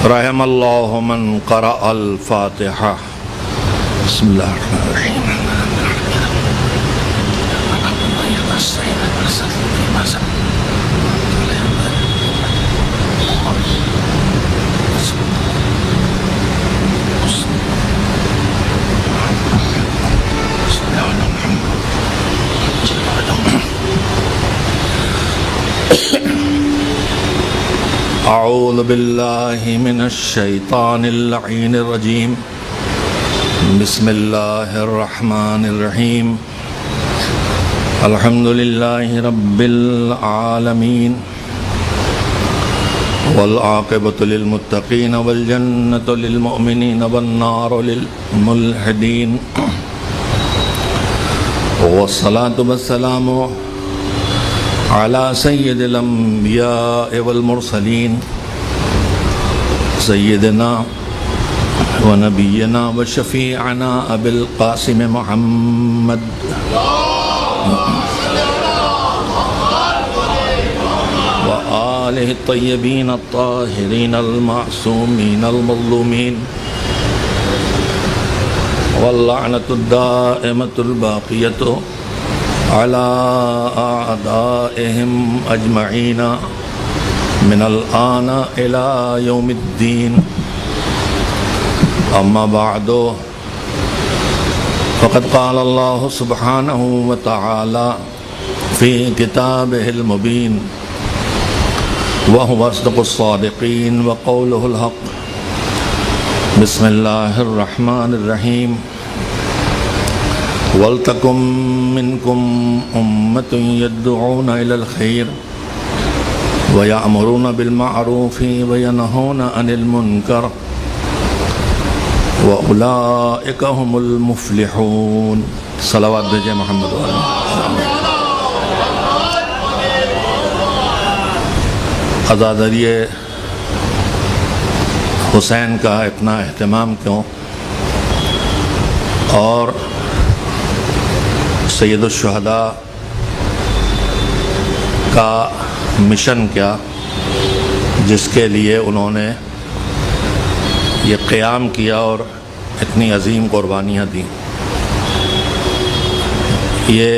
رحم اللہ من قرأ الفاتحہ. بسم اللہ الرحمن الرحیم. اعوذ باللہ من الشیطان اللعین الرجیم. بسم اللہ الرحمن الرحیم. الحمد للہ رب العالمین والعاقبۃ للمتقین والجنۃ للمؤمنین والنار للملحدین والصلاة والسلام على سید الانبیاء والمرسلین سیدنا ونبینا وشفیعنا ابی القاسم محمد وآلہ الطیبین الطاہرین المعصومین المظلومین واللعنۃ الدائمۃ الباقیۃ على أعدائهم أجمعين من الآن إلى يوم الدين. أما بعد فقد قال الله سبحانه وتعالى في كتابه المبين وهو أصدق الصادقين وقوله الحق. بسم الله الرحمن الرحيم. وَلْتَكُن مِّنكُمْ أُمَّةٌ يَدْعُونَ إِلَى الْخَيْرِ وَيَأْمُرُونَ بِالْمَعْرُوفِ وَيَنْهَوْنَ عَنِ الْمُنكَرِ وَأُولَٰئِكَ هُمُ الْمُفْلِحُونَ. صلوات بھیجیں محمد والے. عزاداری حسین کا اتنا اہتمام کیوں اور سید الشہداء کا مشن کیا جس کے لیے انہوں نے یہ قیام کیا اور اتنی عظیم قربانیاں دیں. یہ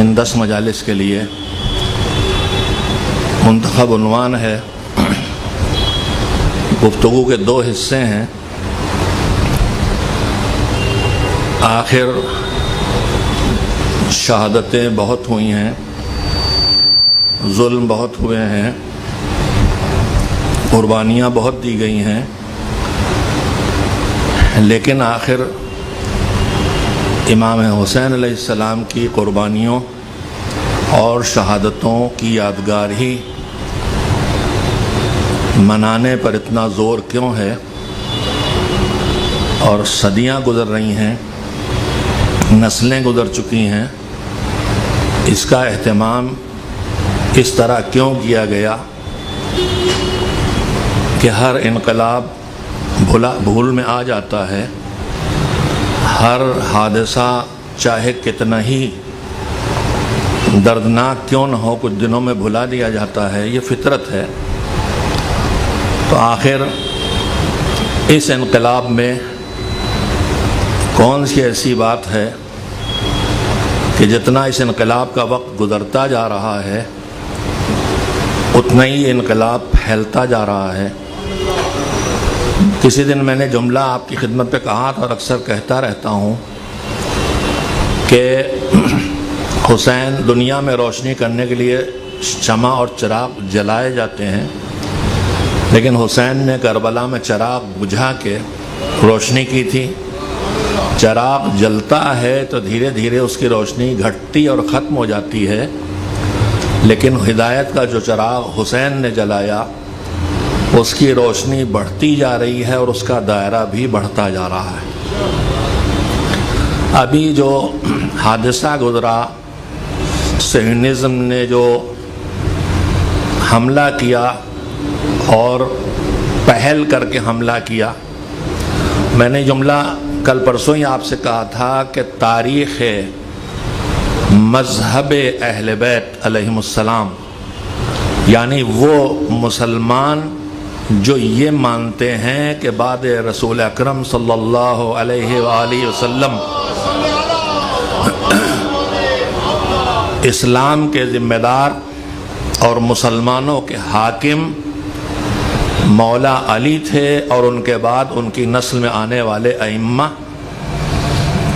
ان 10 مجالس کے لیے منتخب عنوان ہے. گفتگو کے 2 حصے ہیں. آخر شہادتیں بہت ہوئی ہیں، ظلم بہت ہوئے ہیں، قربانیاں بہت دی گئی ہیں، لیکن آخر امام حسین علیہ السلام کی قربانیوں اور شہادتوں کی یادگار ہی منانے پر اتنا زور کیوں ہے؟ اور صدیاں گزر رہی ہیں، نسلیں گزر چکی ہیں، اس کا اہتمام اس طرح کیوں کیا گیا کہ ہر انقلاب بھول میں آ جاتا ہے، ہر حادثہ چاہے کتنا ہی دردناک کیوں نہ ہو کچھ دنوں میں بھلا دیا جاتا ہے، یہ فطرت ہے. تو آخر اس انقلاب میں کون سی ایسی بات ہے کہ جتنا اس انقلاب کا وقت گزرتا جا رہا ہے اتنا ہی انقلاب پھیلتا جا رہا ہے؟ کسی دن میں نے جملہ آپ کی خدمت پہ کہا تھا اور اکثر کہتا رہتا ہوں کہ حسین دنیا میں روشنی کرنے کے لیے شمع اور چراغ جلائے جاتے ہیں، لیکن حسین نے کربلا میں چراغ بجھا کے روشنی کی تھی. چراغ جلتا ہے تو دھیرے دھیرے اس کی روشنی گھٹتی اور ختم ہو جاتی ہے، لیکن ہدایت کا جو چراغ حسین نے جلایا اس کی روشنی بڑھتی جا رہی ہے اور اس کا دائرہ بھی بڑھتا جا رہا ہے. ابھی جو حادثہ گزرا، صہیونزم نے جو حملہ کیا اور پہل کر کے حملہ کیا، میں نے جملہ کل پرسوں ہی آپ سے کہا تھا کہ تاریخ مذہب اہل بیت علیہم السلام، یعنی وہ مسلمان جو یہ مانتے ہیں کہ بعد رسول اکرم صلی اللہ علیہ وآلہ وسلم اسلام کے ذمہ دار اور مسلمانوں کے حاکم مولا علی تھے، اور ان کے بعد ان کی نسل میں آنے والے ائمہ،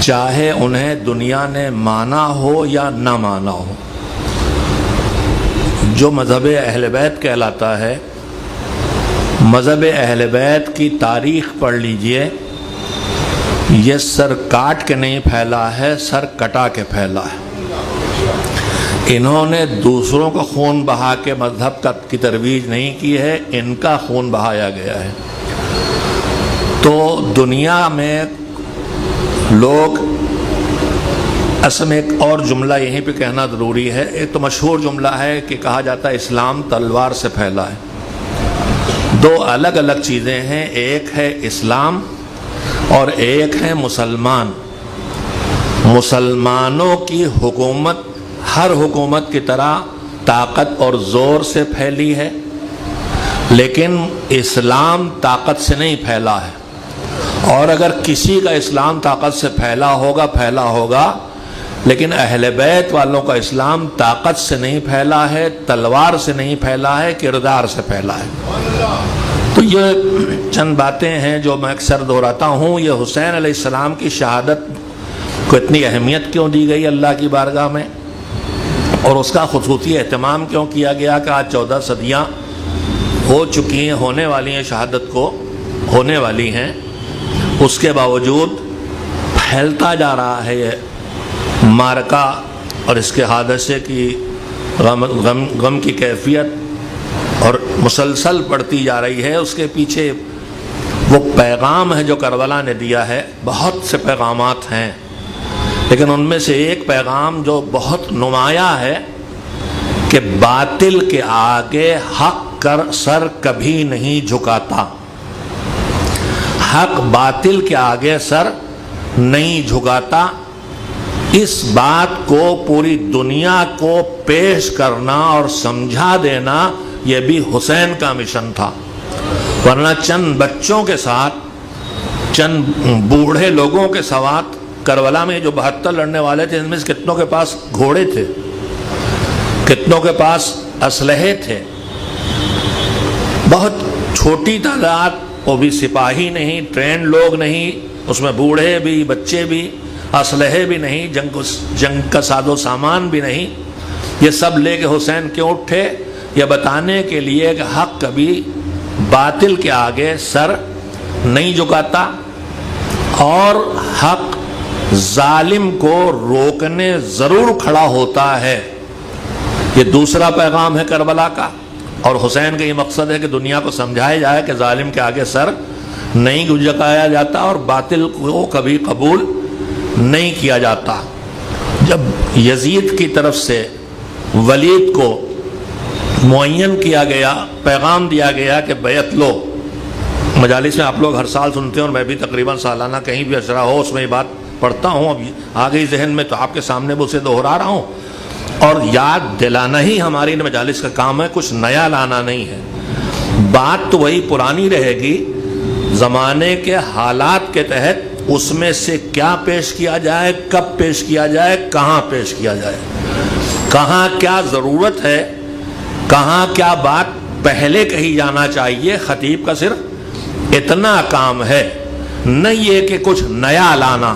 چاہے انہیں دنیا نے مانا ہو یا نہ مانا ہو۔ جو مذہب اہل بیت کہلاتا ہے، مذہب اہل بیت کی تاریخ پڑھ لیجئے، یہ سر کاٹ کے نہیں پھیلا ہے، سر کٹا کے پھیلا ہے۔ انہوں نے دوسروں کا خون بہا کے مذہب کی ترویج نہیں کی ہے، ان کا خون بہایا گیا ہے۔ تو دنیا میں لوگ، اصل میں ایک اور جملہ یہیں پہ کہنا ضروری ہے۔ ایک تو مشہور جملہ ہے کہ کہا جاتا ہے اسلام تلوار سے پھیلا ہے۔ دو الگ الگ چیزیں ہیں، ایک ہے اسلام اور ایک ہے مسلمان۔ مسلمانوں کی حکومت ہر حکومت کی طرح طاقت اور زور سے پھیلی ہے، لیکن اسلام طاقت سے نہیں پھیلا ہے۔ اور اگر کسی کا اسلام طاقت سے پھیلا ہوگا، لیکن اہل بیت والوں کا اسلام طاقت سے نہیں پھیلا ہے، تلوار سے نہیں پھیلا ہے، کردار سے پھیلا ہے۔ تو یہ چند باتیں ہیں جو میں اکثر دہراتا ہوں۔ یہ حسین علیہ السلام کی شہادت کو اتنی اہمیت کیوں دی گئی اللہ کی بارگاہ میں، اور اس کا خصوصی اہتمام کیوں کیا گیا کہ آج 14 صدیاں ہو چکی ہیں، ہونے والی ہیں، شہادت کو ہونے والی ہیں، اس کے باوجود پھیلتا جا رہا ہے یہ معرکہ، اور اس کے حادثے کی غم کی کیفیت اور مسلسل بڑھتی جا رہی ہے۔ اس کے پیچھے وہ پیغام ہے جو کربلا نے دیا ہے۔ بہت سے پیغامات ہیں، لیکن ان میں سے ایک پیغام جو بہت نمایاں ہے کہ باطل کے آگے حق سر کبھی نہیں جھکاتا۔ حق باطل کے آگے سر نہیں جھکاتا۔ اس بات کو پوری دنیا کو پیش کرنا اور سمجھا دینا یہ بھی حسین کا مشن تھا، ورنہ چند بچوں کے ساتھ، چند بوڑھے لوگوں کے ساتھ کربلا میں جو 72 لڑنے والے تھے، ان میں سے کتنوں کے پاس گھوڑے تھے، کتنوں کے پاس اسلحے تھے؟ بہت چھوٹی تعداد، وہ بھی سپاہی نہیں، ٹرین لوگ نہیں، اس میں بوڑھے بھی، بچے بھی، اسلحے بھی نہیں، جنگ کا ساز و سامان بھی نہیں۔ یہ سب لے کے حسین کیوں اٹھے؟ یہ بتانے کے لیے کہ حق کبھی باطل کے آگے سر نہیں جھکاتا، اور حق ظالم کو روکنے ضرور کھڑا ہوتا ہے۔ یہ دوسرا پیغام ہے کربلا کا، اور حسین کا یہ مقصد ہے کہ دنیا کو سمجھایا جائے کہ ظالم کے آگے سر نہیں جھکایا جاتا اور باطل کو کبھی قبول نہیں کیا جاتا۔ جب یزید کی طرف سے ولید کو معین کیا گیا، پیغام دیا گیا کہ بیعت لو، مجالس میں آپ لوگ ہر سال سنتے ہیں، اور میں بھی تقریباً سالانہ کہیں بھی اشرا ہو اس میں یہ بات پڑھتا ہوں، اب آ گئی ذہن میں تو آپ کے سامنے وہ اسے دہرا رہا ہوں، اور یاد دلانا ہی ہماری مجالس کا کام ہے، کچھ نیا لانا نہیں ہے۔ بات تو وہی پرانی رہے گی، زمانے کے حالات کے تحت اس میں سے کیا پیش کیا جائے، کب پیش کیا جائے، کہاں پیش کیا جائے، کہاں کیا ضرورت ہے، کہاں کیا بات پہلے کہی جانا چاہیے۔ خطیب کا صرف اتنا کام ہے، نہ یہ کہ کچھ نیا لانا۔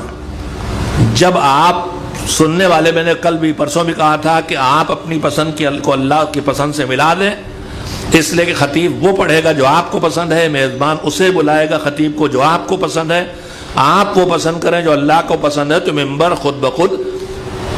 جب آپ سننے والے، میں نے کل بھی پرسوں بھی کہا تھا کہ آپ اپنی پسند کو اللہ کی پسند سے ملا دیں، اس لیے کہ خطیب وہ پڑھے گا جو آپ کو پسند ہے، میزبان اسے بلائے گا خطیب کو جو آپ کو پسند ہے، آپ وہ پسند کریں جو اللہ کو پسند ہے، تو ممبر خود بخود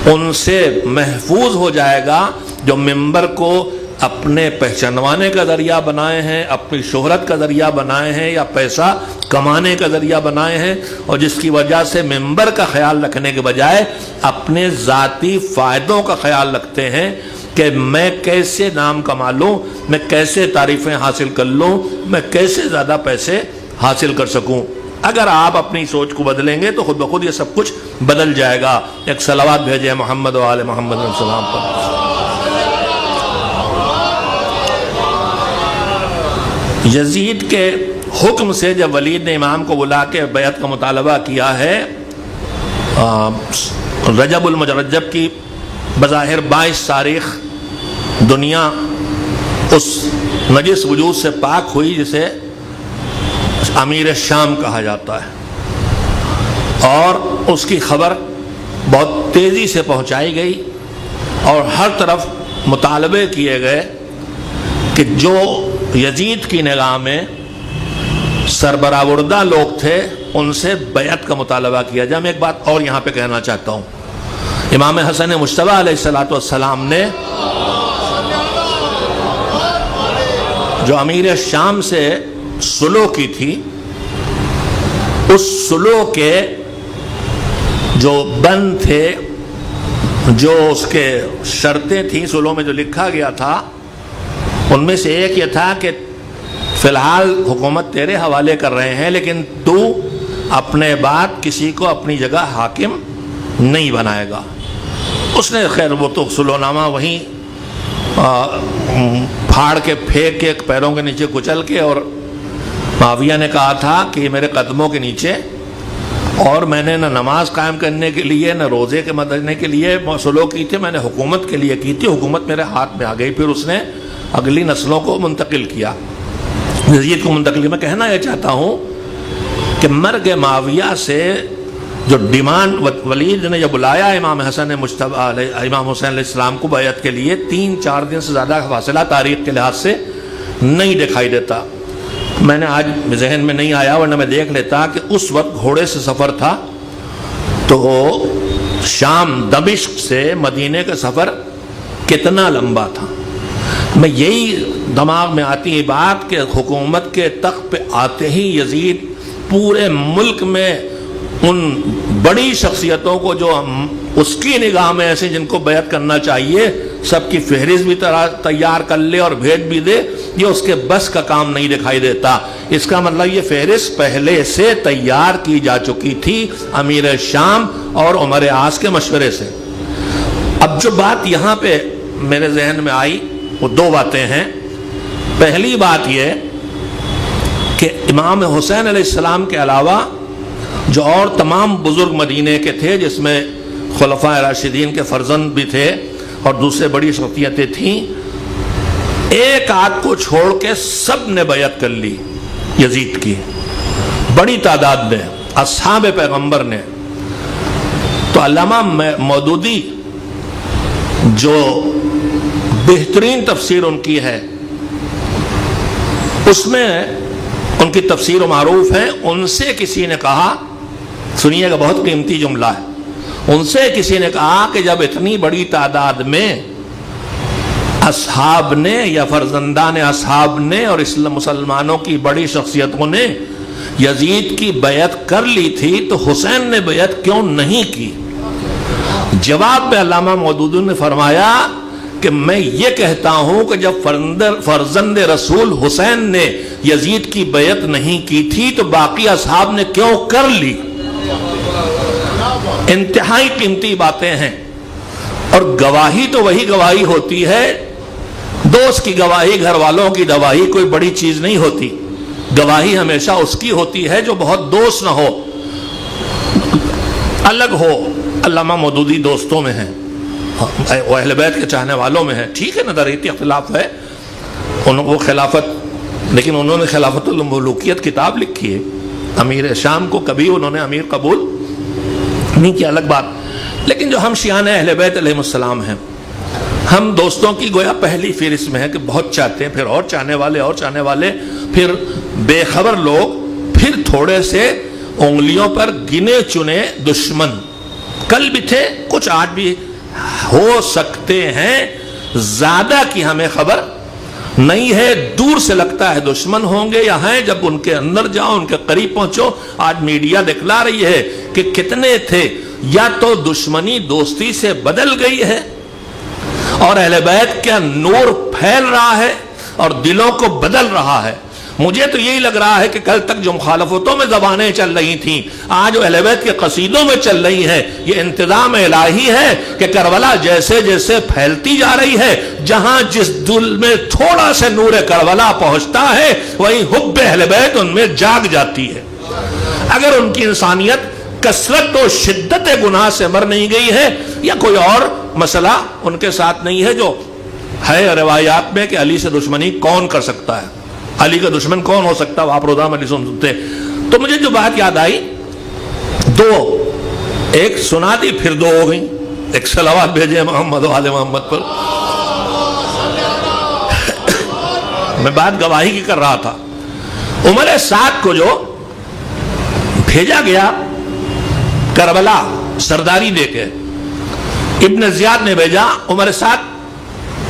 ان سے محفوظ ہو جائے گا جو ممبر کو اپنے پہچانوانے کا ذریعہ بنائے ہیں، اپنی شہرت کا ذریعہ بنائے ہیں، یا پیسہ کمانے کا ذریعہ بنائے ہیں، اور جس کی وجہ سے ممبر کا خیال رکھنے کے بجائے اپنے ذاتی فائدوں کا خیال رکھتے ہیں کہ میں کیسے نام کما لوں، میں کیسے تعریفیں حاصل کر لوں، میں کیسے زیادہ پیسے حاصل کر سکوں۔ اگر آپ اپنی سوچ کو بدلیں گے تو خود بخود یہ سب کچھ بدل جائے گا۔ ایک صلوات بھیجیں محمد و آل محمد علیہ السلام پر۔ یزید کے حکم سے جب ولید نے امام کو بلا کے بیعت کا مطالبہ کیا ہے، رجب المرجب کی بظاہر 22 تاریخ دنیا اس نجس وجود سے پاک ہوئی جسے امیر شام کہا جاتا ہے، اور اس کی خبر بہت تیزی سے پہنچائی گئی اور ہر طرف مطالبے کیے گئے کہ جو یزید کی نگاہ میں سربراوردہ لوگ تھے ان سے بیعت کا مطالبہ کیا جائے۔ میں ایک بات اور یہاں پہ کہنا چاہتا ہوں، امام حسن مجتبیٰ علیہ السلام نے جو امیر شام سے صلح کی تھی، اس صلح کے جو بند تھے، جو اس کے شرطیں تھیں صلح میں جو لکھا گیا تھا، ان میں سے ایک یہ تھا کہ فی الحال حکومت تیرے حوالے کر رہے ہیں، لیکن تو اپنے بعد کسی کو اپنی جگہ حاکم نہیں بنائے گا۔ اس نے خیر وہ تو صلح نامہ وہیں پھاڑ کے پھینک کے پیروں کے نیچے کچل کے، اور معاویہ نے کہا تھا کہ یہ میرے قدموں کے نیچے، اور میں نے نہ نماز قائم کرنے کے لیے نہ روزے کے مددنے کے لیے صلح کی تھی، میں نے حکومت کے لیے کی تھی، حکومت میرے ہاتھ میں آ گئی۔ پھر اس نے اگلی نسلوں کو منتقل کیا، یزید کو منتقل کیا۔ میں کہنا یہ چاہتا ہوں کہ مرگ معاویہ سے جو ڈیمانڈ ولید نے جب بلایا امام حسن مجتبیٰ امام حسین علیہ السلام کو بیعت کے لیے، 3-4 دن سے زیادہ فاصلہ تاریخ کے لحاظ سے نہیں دکھائی دیتا۔ میں نے آج ذہن میں نہیں آیا، ورنہ میں دیکھ لیتا کہ اس وقت گھوڑے سے سفر تھا تو شام دمشق سے مدینے کا سفر کتنا لمبا تھا۔ میں یہی دماغ میں آتی ہے بات کہ حکومت کے تخت پہ آتے ہی یزید پورے ملک میں ان بڑی شخصیتوں کو جو اس کی نگاہ میں ایسے جن کو بیعت کرنا چاہیے سب کی فہرست بھی تیار کر لے اور بھیج بھی دے، یہ اس کے بس کا کام نہیں دکھائی دیتا۔ اس کا مطلب یہ فہرست پہلے سے تیار کی جا چکی تھی امیر شام اور عمر عاص کے مشورے سے۔ اب جو بات یہاں پہ میرے ذہن میں آئی وہ 2 باتیں ہیں۔ پہلی بات یہ کہ امام حسین علیہ السلام کے علاوہ جو اور تمام بزرگ مدینے کے تھے، جس میں خلفائے راشدین کے فرزند بھی تھے اور دوسرے بڑی شخصیتیں تھیں، ایک آدھ کو چھوڑ کے سب نے بیعت کر لی یزید کی، بڑی تعداد میں اصحاب پیغمبر نے۔ تو علامہ مودودی جو بہترین تفسیر ان کی ہے، اس میں ان کی تفسیر معروف ہے۔ ان سے کسی نے کہا، سنیے گا بہت قیمتی جملہ ہے، ان سے کسی نے کہا کہ جب اتنی بڑی تعداد میں اصحاب نے یا فرزندان اصحاب نے اور مسلمانوں کی بڑی شخصیتوں نے یزید کی بیعت کر لی تھی تو حسین نے بیعت کیوں نہیں کی؟ جواب میں علامہ مودودی نے فرمایا کہ میں یہ کہتا ہوں کہ جب فرزند رسول حسین نے یزید کی بیعت نہیں کی تھی تو باقی اصحاب نے کیوں کر لی؟ انتہائی قیمتی باتیں ہیں، اور گواہی تو وہی گواہی ہوتی ہے، دوست کی گواہی، گھر والوں کی گواہی کوئی بڑی چیز نہیں ہوتی۔ گواہی ہمیشہ اس کی ہوتی ہے جو بہت دوست نہ ہو، الگ ہو۔ علامہ مودودی دوستوں میں ہیں، وہ اہل بیت کے چاہنے والوں میں ہیں، ٹھیک ہے، نظریاتی اختلاف ہے، وہ خلافت، لیکن انہوں نے خلافت الملوکیت کتاب لکھی ہے، امیر شام کو کبھی انہوں نے امیر قبول نہیں کیا، الگ بات۔ لیکن جو ہم شیعان اہل بیت علیہ السلام ہیں، ہم دوستوں کی گویا پہلی فہرست میں ہے کہ بہت چاہتے ہیں، پھر اور چاہنے والے اور چاہنے والے، پھر بے خبر لوگ، پھر تھوڑے سے انگلیوں پر گنے چنے دشمن، کل بھی تھے، کچھ آج بھی ہو سکتے ہیں، زیادہ کی ہمیں خبر نہیں ہے، دور سے لگتا ہے دشمن ہوں گے یا ہیں، جب ان کے اندر جاؤ، ان کے قریب پہنچو۔ آج میڈیا دکھلا رہی ہے کہ کتنے تھے، یا تو دشمنی دوستی سے بدل گئی ہے اور اہل بیت کا نور پھیل رہا ہے اور دلوں کو بدل رہا ہے، مجھے تو یہی لگ رہا ہے کہ کل تک جو مخالفتوں میں زبانیں چل رہی تھیں آج وہ اہل بیت کے قصیدوں میں چل رہی ہیں. یہ انتظام الہی ہے کہ کربلا جیسے جیسے پھیلتی جا رہی ہے, جہاں جس دل میں تھوڑا سے نور کربلا پہنچتا ہے وہی حب اہل بیت ان میں جاگ جاتی ہے. اگر ان کی انسانیت کثرت و شدت گناہ سے مر نہیں گئی ہے یا کوئی اور مسئلہ ان کے ساتھ نہیں ہے, جو ہے روایات میں کہ علی سے دشمنی کون کر سکتا ہے, علی کا دشمن کون ہو سکتا ہے, آپ روزہ مجلس سنتے. تو مجھے جو بات یاد آئی دو, ایک سنا دی پھر دو ہو گئی. ایک صلوات بھیجے محمد و آل محمد پر. میں بات گواہی کی کر رہا تھا. عمر سعد کو جو بھیجا گیا کربلا سرداری دے کے, ابن زیاد نے بھیجا عمر سعد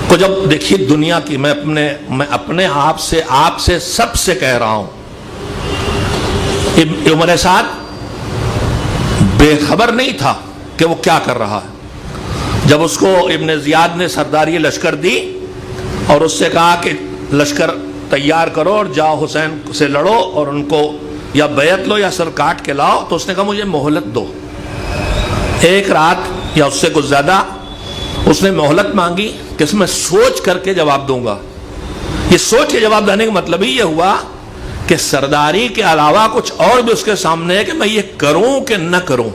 کو. جب دیکھیے دنیا کی, میں اپنے آپ سے سب سے کہہ رہا ہوں, عمر سعد بے خبر نہیں تھا کہ وہ کیا کر رہا ہے. جب اس کو ابن زیاد نے سرداری لشکر دی اور اس سے کہا کہ لشکر تیار کرو اور جاؤ حسین سے لڑو اور ان کو یا بیعت لو یا سر کاٹ کے لاؤ, تو اس نے کہا مجھے مہلت دو, ایک رات یا اس سے کچھ زیادہ. اس نے مہلت مانگی کہ اس میں سوچ کر کے جواب دوں گا. یہ سوچ کے جواب دینے کا مطلب ہی یہ ہوا کہ سرداری کے علاوہ کچھ اور بھی اس کے سامنے ہے کہ میں یہ کروں کہ نہ کروں.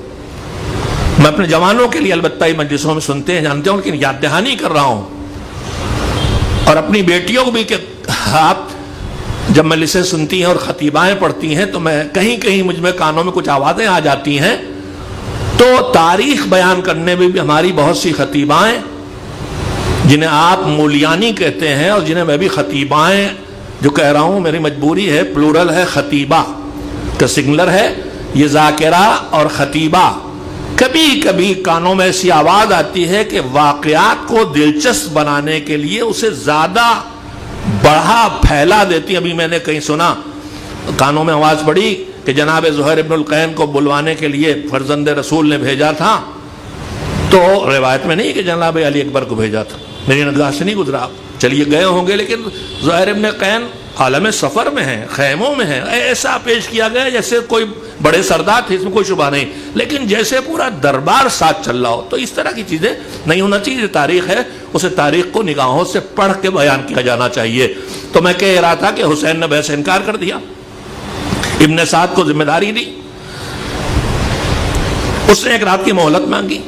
میں اپنے جوانوں کے لیے البتہ ہی مجلسوں میں سنتے ہیں جانتے ہوں, لیکن یاد دہانی کر رہا ہوں, اور اپنی بیٹیوں کو بھی کہ آپ جب مجلسیں سنتی ہیں اور خطیبائیں پڑھتی ہیں تو میں کہیں مجھ میں کانوں میں کچھ آوازیں آ جاتی ہیں. تو تاریخ بیان کرنے میں بھی ہماری بہت سی خطیبائیں جنہیں آپ مولیانی کہتے ہیں اور جنہیں میں بھی خطیبائیں جو کہہ رہا ہوں, میری مجبوری ہے, پلورل ہے, خطیبہ کا سنگلر ہے, یہ ذاکرہ اور خطیبہ. کبھی کبھی کانوں میں ایسی آواز آتی ہے کہ واقعات کو دلچسپ بنانے کے لیے اسے زیادہ بڑھا پھیلا دیتی. ابھی میں نے کہیں سنا, کانوں میں آواز پڑی کہ جناب زہیر ابن القین کو بلوانے کے لیے فرزند رسول نے بھیجا تھا. تو روایت میں نہیں کہ جناب علی اکبر کو بھیجا تھا, میری نگاہ سے نہیں گزرا. چلیے گئے ہوں گے, لیکن زہیر ابن قین عالم سفر میں ہیں, خیموں میں ہیں. ایسا پیش کیا گیا جیسے کوئی بڑے سردار تھے, اس میں کوئی شبہ نہیں, لیکن جیسے پورا دربار ساتھ چل رہا ہو. تو اس طرح کی چیزیں نہیں ہونا چاہیے. جو تاریخ ہے اسے تاریخ کو نگاہوں سے پڑھ کے بیان کیا جانا چاہیے. تو میں کہہ رہا تھا کہ حسین نے بحث انکار کر دیا, ابن سعد کو ذمہ داری دی, اس نے ایک رات کی مہلت مانگی.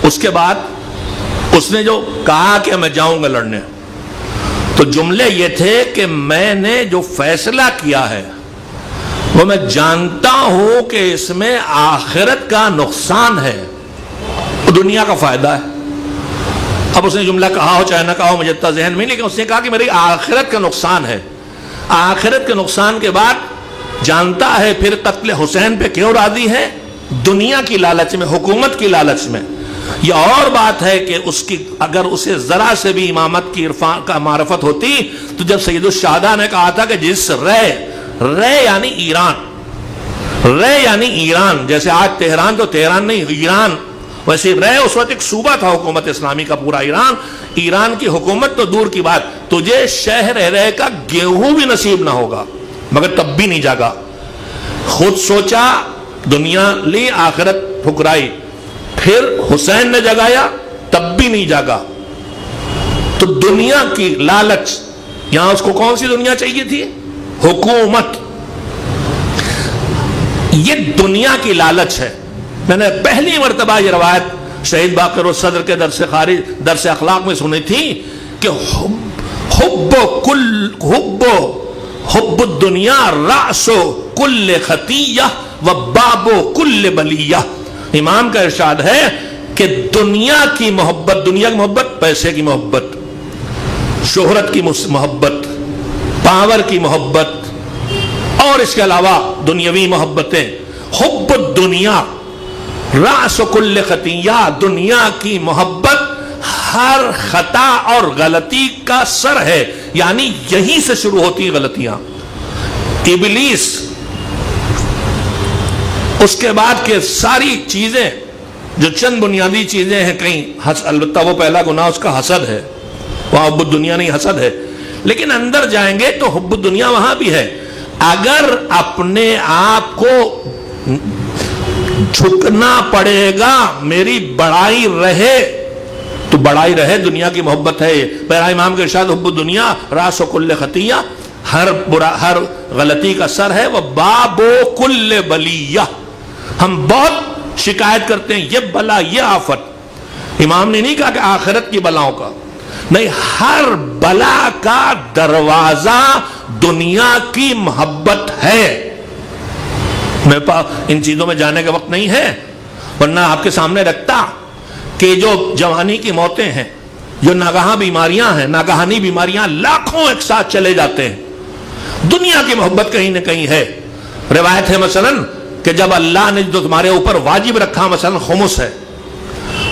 اس کے بعد اس نے جو کہا کہ میں جاؤں گا لڑنے, تو جملے یہ تھے کہ میں نے جو فیصلہ کیا ہے وہ میں جانتا ہوں کہ اس میں آخرت کا نقصان ہے, دنیا کا فائدہ ہے. اب اس نے جملہ کہا ہو چاہے نہ کہا ہو مجھے اتنا ذہن میں نہیں, لیکن اس نے کہا کہ میری آخرت کا نقصان ہے. آخرت کے نقصان کے بعد جانتا ہے پھر قتل حسین پہ کیوں راضی ہے, دنیا کی لالچ میں, حکومت کی لالچ میں. یہ اور بات ہے کہ اس کی اگر اسے ذرا سے بھی امامت کی عرفان کا معرفت ہوتی تو جب سید الشہداء نے کہا تھا کہ جس رے یعنی ایران, جیسے آج تہران تو تہران نہیں ایران, ویسے رے اس وقت ایک صوبہ تھا حکومت اسلامی کا پورا ایران کی حکومت تو دور کی بات, تجھے شہر رے کا گیہوں بھی نصیب نہ ہوگا, مگر تب بھی نہیں جاگا. خود سوچا, دنیا لی, آخرت ٹھکرائی, پھر حسین نے جگایا تب بھی نہیں جاگا. تو دنیا کی لالچ, یہاں اس کو کون سی دنیا چاہیے تھی, حکومت. یہ دنیا کی لالچ ہے. میں نے پہلی مرتبہ یہ روایت شہید باقر الصدر کے درس اخلاق میں سنی تھی کہ حب الدنیا رأس کل خطیہ و باب کل بلیہ. امام کا ارشاد ہے کہ دنیا کی محبت, پیسے کی محبت, شہرت کی محبت, پاور کی محبت, اور اس کے علاوہ دنیاوی محبتیں, حب الدنیا رأس کل خطیہ, دنیا کی محبت ہر خطا اور غلطی کا سر ہے, یعنی یہیں سے شروع ہوتی غلطیاں. ابلیس, اس کے بعد کے ساری چیزیں جو چند بنیادی چیزیں ہیں, کہیں البتہ وہ پہلا گناہ اس کا حسد ہے, وہاں حب الدنیا نہیں حسد ہے, لیکن اندر جائیں گے تو حب الدنیا وہاں بھی ہے. اگر اپنے آپ کو جھکنا پڑے گا میری بڑائی رہے تو بڑائی رہے، دنیا کی محبت ہے. پہلا امام کے ارشاد حب الدنیا راس کل خطیہ، ہر غلطی کا سر ہے وہ باب کل بلیہ. ہم بہت شکایت کرتے ہیں یہ بلا یہ آفت. امام نے نہیں کہا کہ آخرت کی بلاؤں کا، نہیں، ہر بلا کا دروازہ دنیا کی محبت ہے. میرے پاس ان چیزوں میں جانے کا وقت نہیں ہے، ورنہ آپ کے سامنے رکھتا کہ جو جوانی کی موتیں ہیں، جو ناگہاں بیماریاں ہیں، ناگہانی بیماریاں لاکھوں ایک ساتھ چلے جاتے ہیں. دنیا کی محبت کہیں نہ کہیں ہے. روایت ہے مثلاً کہ جب اللہ نے جو تمہارے اوپر واجب رکھا، مثلاً خمس ہے،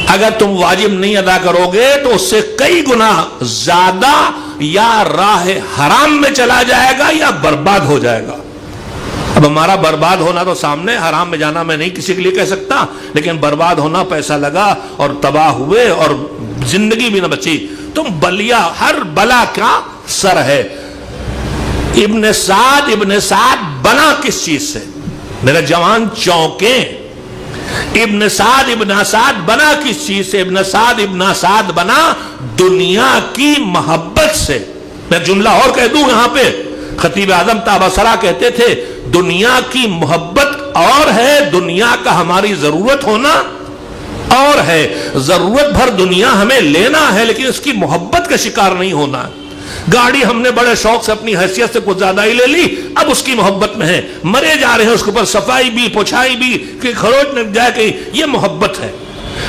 اگر تم واجب نہیں ادا کرو گے تو اس سے کئی گنا زیادہ یا راہ حرام میں چلا جائے گا یا برباد ہو جائے گا. اب ہمارا برباد ہونا تو سامنے، حرام میں جانا میں نہیں کسی کے لیے کہہ سکتا، لیکن برباد ہونا پیسہ لگا اور تباہ ہوئے اور زندگی بھی نہ بچی. تم بلیا، ہر بلا کا سر ہے. ابن سعد بنا کس چیز سے؟ میرا جوان چونکیں. ابن سعد بنا کس چیز سے؟ ابن سعد بنا دنیا کی محبت سے. میں جملہ اور کہہ دوں یہاں پہ، خطیب اعظم تابصرہ کہتے تھے دنیا کی محبت اور ہے، دنیا کا ہماری ضرورت ہونا اور ہے. ضرورت بھر دنیا ہمیں لینا ہے لیکن اس کی محبت کا شکار نہیں ہونا. گاڑی ہم نے بڑے شوق سے اپنی حیثیت سے کچھ زیادہ ہی لے لی، اب اس کی محبت میں ہے، مرے جا رہے ہیں اس کے اوپر صفائی بھی پوچھائی بھی کہ خروج نہ جائے کہیں. یہ محبت ہے،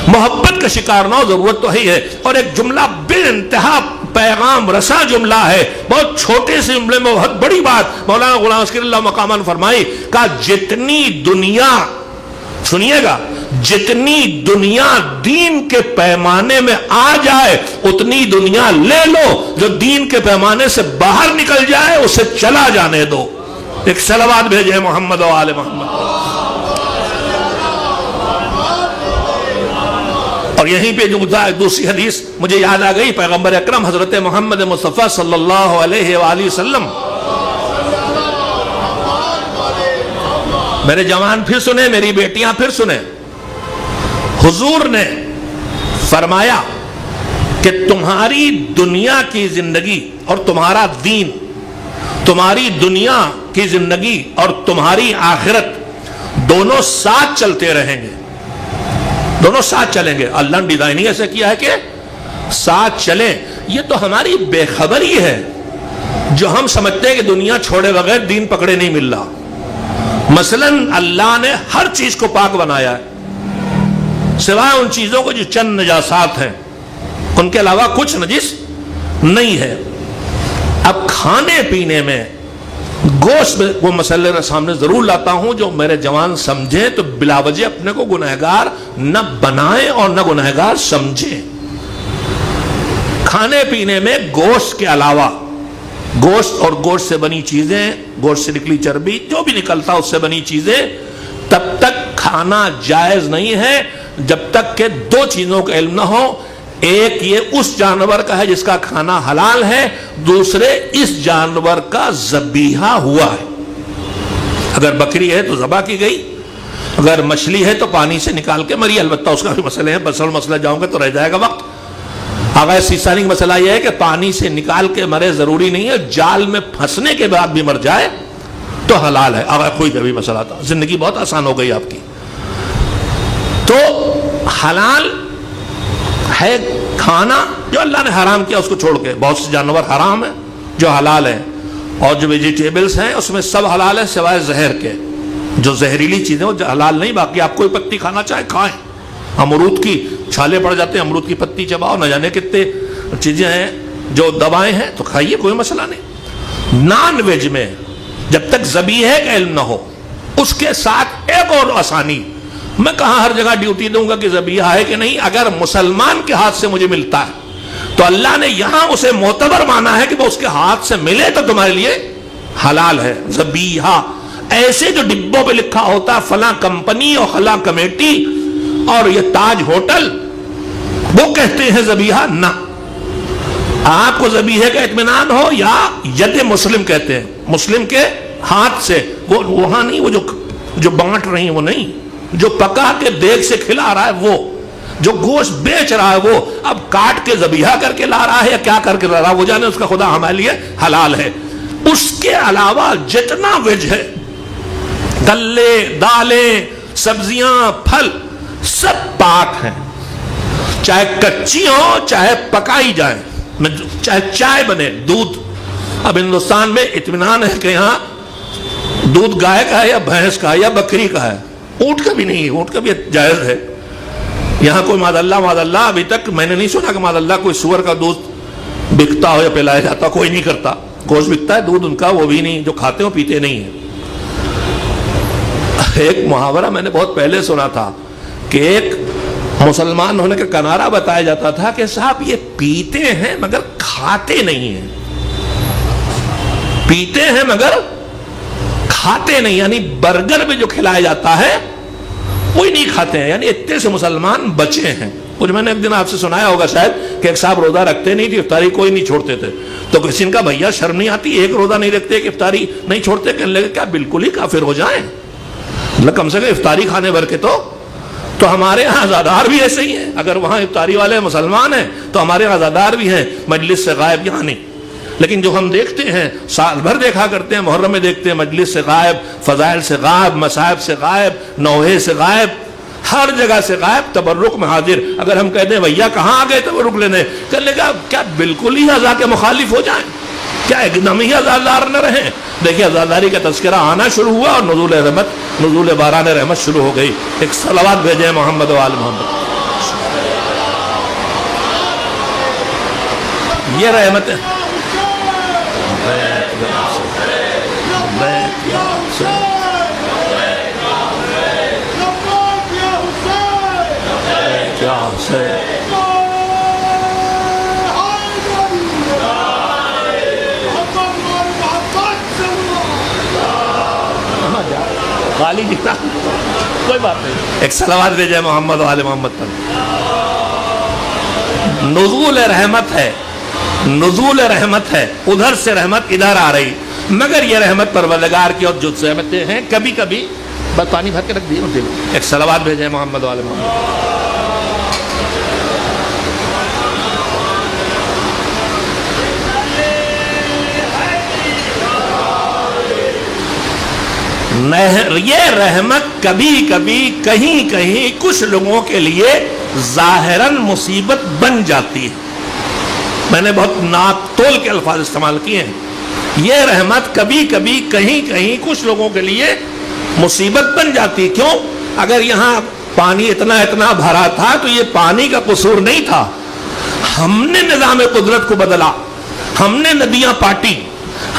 محبت کا شکار نہ ہو. ضرورت تو ہی ہے. اور ایک جملہ بے انتہا پیغام رسا جملہ ہے، بہت چھوٹے سے جملے میں بہت بڑی بات مولانا غلام اسکر اللہ مقاماً فرمائی. کہا جتنی دنیا، سنیے گا، جتنی دنیا دین کے پیمانے میں آ جائے اتنی دنیا لے لو، جو دین کے پیمانے سے باہر نکل جائے اسے چلا جانے دو. ایک صلوات بھیجے محمد و آل محمد. اور یہیں پہ جو دوسری حدیث مجھے یاد آ گئی، پیغمبر اکرم حضرت محمد مصطفیٰ صلی اللہ علیہ وآلہ وسلم. میرے جوان پھر سنیں، میری بیٹیاں پھر سنیں. حضور نے فرمایا کہ تمہاری دنیا کی زندگی اور تمہارا دین، تمہاری دنیا کی زندگی اور تمہاری آخرت دونوں ساتھ چلتے رہیں گے، دونوں ساتھ چلیں گے. اللہ نے ڈیزائن ہی ایسا کیا ہے کہ ساتھ چلیں. یہ تو ہماری بے خبری ہے جو ہم سمجھتے ہیں کہ دنیا چھوڑے بغیر دین پکڑے نہیں مل رہا. مثلا اللہ نے ہر چیز کو پاک بنایا ہے سوائے ان چیزوں کو جو چند نجاسات ہیں، ان کے علاوہ کچھ نجس نہیں ہے. اب کھانے پینے میں گوشت میں وہ مسئلے سامنے ضرور لاتا ہوں جو میرے جوان سمجھیں تو بلا وجہ اپنے کو گنہگار نہ بنائیں اور نہ گنہگار سمجھیں. کھانے پینے میں گوشت کے علاوہ، گوشت اور گوشت سے بنی چیزیں، گوشت سے نکلی چربی، جو بھی نکلتا اس سے بنی چیزیں تب تک کھانا جائز نہیں ہے جب تک کہ دو چیزوں کا علم نہ ہو. ایک یہ اس جانور کا ہے جس کا کھانا حلال ہے، دوسرے اس جانور کا ذبیحہ ہوا ہے. اگر بکری ہے تو ذبح کی گئی، اگر مچھلی ہے تو پانی سے نکال کے مری. البتہ اس کا بھی مسئلہ ہے، بسل مسئلہ جاؤں گے تو رہ جائے گا وقت. آغاز سیسانی کا مسئلہ یہ ہے کہ پانی سے نکال کے مرے ضروری نہیں ہے، جال میں پھنسنے کے بعد بھی مر جائے تو حلال ہے. آغاز کوئی بھی مسئلہ تھا. زندگی بہت آسان ہو گئی آپ کی. تو حلال ہے کھانا جو اللہ نے حرام کیا اس کو چھوڑ کے. بہت سے جانور حرام ہیں جو حلال ہیں، اور جو ویجیٹیبلز ہیں اس میں سب حلال ہیں سوائے زہر کے. جو زہریلی چیزیں وہ حلال نہیں، باقی آپ کوئی پتی کھانا چاہے کھائیں. امرود کی چھالے پڑ جاتے ہیں، امرود کی پتی چباؤ، نہ جانے کتنے چیزیں ہیں جو دوائیں ہیں تو کھائیے، کوئی مسئلہ نہیں. نان ویج میں جب تک ذبیحہ کا علم نہ ہو، اس کے ساتھ ایک اور آسانی، میں کہاں ہر جگہ ڈیوٹی دوں گا کہ ذبیحہ ہے کہ نہیں. اگر مسلمان کے ہاتھ سے مجھے ملتا ہے تو اللہ نے یہاں اسے معتبر مانا ہے کہ وہ اس کے ہاتھ سے ملے تو تمہارے لیے حلال ہے ذبیحہ. ایسے جو ڈبوں پہ لکھا ہوتا فلاں کمپنی اور فلاں کمیٹی اور یہ تاج ہوٹل، وہ کہتے ہیں ذبیحہ، نہ. آپ کو ذبیحہ کا اطمینان ہو یا ید مسلم کہتے ہیں، مسلم کے ہاتھ سے، وہ وہاں نہیں، وہ جو بانٹ رہی ہیں وہ نہیں، جو پکا کے دیگ سے کھلا رہا ہے وہ، جو گوشت بیچ رہا ہے وہ اب کاٹ کے ذبیحہ کر کے لا رہا ہے یا کیا کر کے لا رہا ہے، وہ جانے، اس کا خدا ہمارے لیے حلال ہے۔ اس کے علاوہ جتنا ویج ہے، دلے، دالیں، سبزیاں، پھل، سب پاک ہیں، چاہے کچی ہو چاہے پکائی جائیں، چاہے چائے بنے، دودھ۔ اب ہندوستان میں اطمینان ہے کہ یہاں دودھ گائے کا ہے یا بھینس کا ہے یا بکری کا ہے، اونٹ کا بھی نہیں، اونٹ کا بھی جائز ہے یہاں۔ کوئی معاذ اللہ ابھی تک میں نے نہیں سنا کہ معاذ اللہ کوئی سور کا دودھ بکتا ہو یا پلایا جاتا، کوئی نہیں کرتا۔ گوشت بکتا ہے، دودھ ان کا وہ بھی نہیں، جو کھاتے ہو پیتے نہیں ہیں۔ ایک محاورہ میں نے بہت پہلے سنا تھا کہ ایک مسلمان ہونے کا کنارہ بتایا جاتا تھا کہ صاحب یہ پیتے ہیں مگر کھاتے نہیں ہیں، پیتے ہیں مگر کھاتے نہیں، یعنی برگر میں جو کھلایا جاتا ہے وہی نہیں کھاتے ہیں، یعنی اتنے سے مسلمان بچے ہیں۔ کچھ میں نے ایک دن آپ سے سنایا ہوگا شاید کہ ایک صاحب روزہ رکھتے نہیں تھے، افطاری کوئی نہیں چھوڑتے تھے، تو کسی ان کا بھیا شرم نہیں آتی، ایک روزہ نہیں رکھتے کہ افطاری نہیں چھوڑتے، کہنے لگے کیا بالکل ہی کافر ہو جائیں، مطلب کم سے کم افطاری کھانے بھر کے تو ہمارے ہاں عزادار بھی ایسے ہی ہیں، اگر وہاں افطاری والے مسلمان ہیں تو ہمارے ہاں عزادار بھی ہیں، مجلس سے غائب یہاں نہیں۔ لیکن جو ہم دیکھتے ہیں سال بھر دیکھا کرتے ہیں، محرم میں دیکھتے ہیں مجلس سے غائب، فضائل سے غائب، مصائب سے غائب، نوحے سے غائب، ہر جگہ سے غائب، تبرک میں حاضر۔ اگر ہم کہتے ہیں بھیا کہاں آ گئے تبرک لینے، کہنے لگا کیا بالکل ہی عزا کے مخالف ہو جائیں، کیا ایک دم ہی عزادار نہ رہیں۔ دیکھیے عزاداری کا تذکرہ آنا شروع ہوا اور نزول رحمت، نزول باران رحمت شروع ہو گئی۔ ایک صلوات بھیجیں محمد و آل محمد۔ یہ رحمت ہے، غالی جتنا کوئی بات نہیں، ایک صلوات بھیجے محمد و آل محمد پر۔ نزول رحمت ہے، نزول رحمت ہے، ادھر سے رحمت ادھر آ رہی، مگر یہ رحمت پروردگار کی اور جز سے رحمتیں ہیں۔ کبھی کبھی بس پانی بھر کے رکھ دیے، ایک صلوات بھیجے محمد و آل محمد۔ یہ رحمت کبھی کبھی کہیں کہیں کچھ لوگوں کے لیے ظاہراً مصیبت بن جاتی ہے، میں نے بہت ناپ تول کے الفاظ استعمال کیے ہیں۔ یہ رحمت کبھی کبھی کہیں کہیں کچھ لوگوں کے لیے مصیبت بن جاتی۔ کیوں؟ اگر یہاں پانی اتنا بھرا تھا تو یہ پانی کا قصور نہیں تھا، ہم نے نظام قدرت کو بدلا، ہم نے ندیاں پاٹی،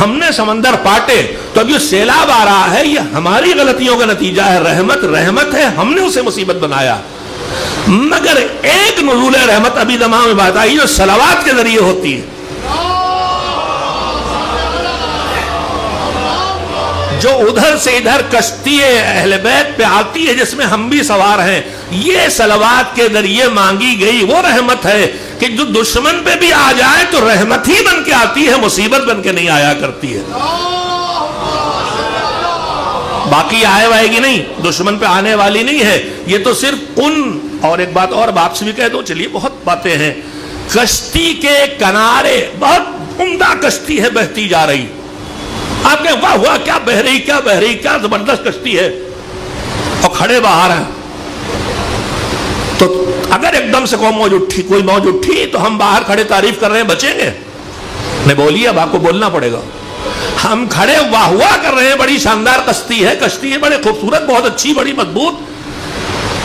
ہم نے سمندر پاٹے، تو اب یہ سیلاب آ رہا ہے، یہ ہماری غلطیوں کا نتیجہ ہے۔ رحمت ہے، ہم نے اسے مصیبت بنایا۔ مگر ایک نزول رحمت ابھی دماغ میں بات آئی جو صلوات کے ذریعے ہوتی ہے، جو ادھر سے ادھر کشتی اہل بیت پہ آتی ہے، جس میں ہم بھی سوار ہیں، یہ صلوات کے ذریعے مانگی گئی وہ رحمت ہے کہ جو دشمن پہ بھی آ جائے تو رحمت ہی بن کے آتی ہے، مصیبت بن کے نہیں آیا کرتی ہے۔ باقی آئے گی نہیں، دشمن پہ آنے والی نہیں ہے، یہ تو صرف ان۔ اور ایک بات اور باپ سے بھی کہہ دو، چلیے بہت باتیں ہیں، کشتی کے کنارے بہت عمدہ کشتی ہے بہتی جا رہی، آپ کہیں واہ ہوا کیا بہ رہی، کیا زبردست کشتی ہے، اور کھڑے باہر ہیں، تو اگر ایک دم سے کوئی موج اٹھی تو ہم باہر کھڑے تعریف کر رہے ہیں، بچیں گے؟ نہیں بولیے، اب آپ کو بولنا پڑے گا۔ ہم کھڑے واہ ہوا کر رہے ہیں، بڑی شاندار کشتی ہے بڑی خوبصورت، بہت اچھی، بڑی مضبوط،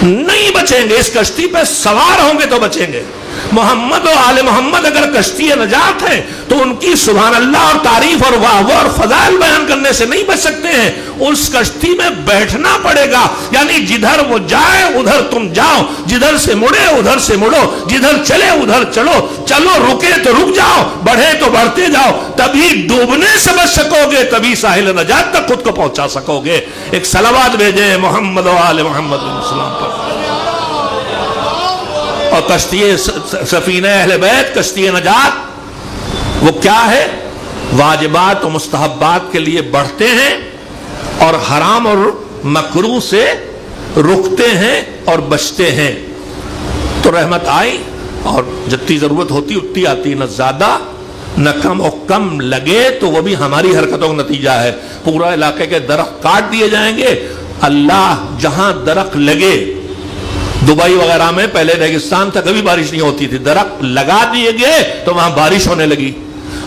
نہیں بچیں گے۔ اس کشتی پہ سوار ہوں گے تو بچیں گے۔ محمد و آل محمد اگر کشتی نجات ہے تو ان کی سبحان اللہ اور تعریف اور واہ اور فضائل بیان کرنے سے نہیں بچ سکتے ہیں، اس کشتی میں بیٹھنا پڑے گا، یعنی جدھر وہ جائے ادھر تم جاؤ، جدھر سے مڑے ادھر سے مڑو، جدھر چلے ادھر چلو، رکے تو رک جاؤ، بڑھے تو بڑھتے جاؤ، تبھی ڈوبنے سے بچ سکو گے، تبھی ساحل نجات تک خود کو پہنچا سکو گے۔ ایک صلوات بھیجیں محمد و آل محمد علیہ السلام پر۔ اور کشتی سفینہ اہل بیت، کشتی نجات، وہ کیا ہے؟ واجبات و مستحبات کے لیے بڑھتے ہیں اور حرام اور مکروہ سے رکتے ہیں اور بچتے ہیں، تو رحمت آئی، اور جتنی ضرورت ہوتی اتنی آتی، نہ زیادہ نہ کم، اور کم لگے تو وہ بھی ہماری حرکتوں کا نتیجہ ہے۔ پورا علاقے کے درخت کاٹ دیے جائیں گے، اللہ جہاں درخت لگے، دبئی وغیرہ میں پہلے ریگستان تھا، کبھی بارش نہیں ہوتی تھی، درخت لگا دیے گئے تو وہاں بارش ہونے لگی،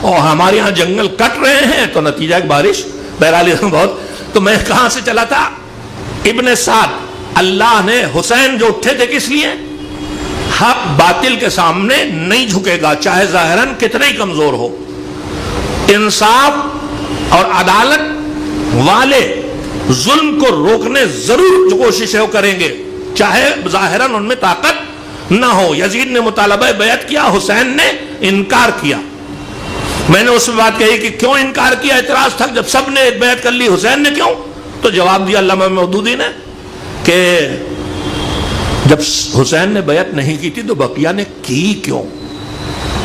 اور ہمارے یہاں جنگل کٹ رہے ہیں تو نتیجہ ایک بارش۔ بہرحال بہت، تو میں کہاں سے چلا تھا؟ ابن سعد، اللہ نے حسین جو اٹھے تھے کس لیے؟ حق باطل کے سامنے نہیں جھکے گا، چاہے ظاہراً کتنے ہی کمزور ہو، انصاف اور عدالت والے ظلم کو روکنے ضرور جو کوششیں وہ کریں گے، چاہے ظاہراً ان میں طاقت نہ ہو۔ یزید نے مطالبہ بیعت کیا، حسین نے انکار کیا۔ میں نے اس میں بات کہی کہ کیوں انکار کیا، اعتراض تھا جب سب نے بیعت کر لی، حسین نے کیوں؟ تو جواب دیا علامہ مودودی نے کہ جب حسین نے بیعت نہیں کی تھی تو بقیہ نے کی کیوں؟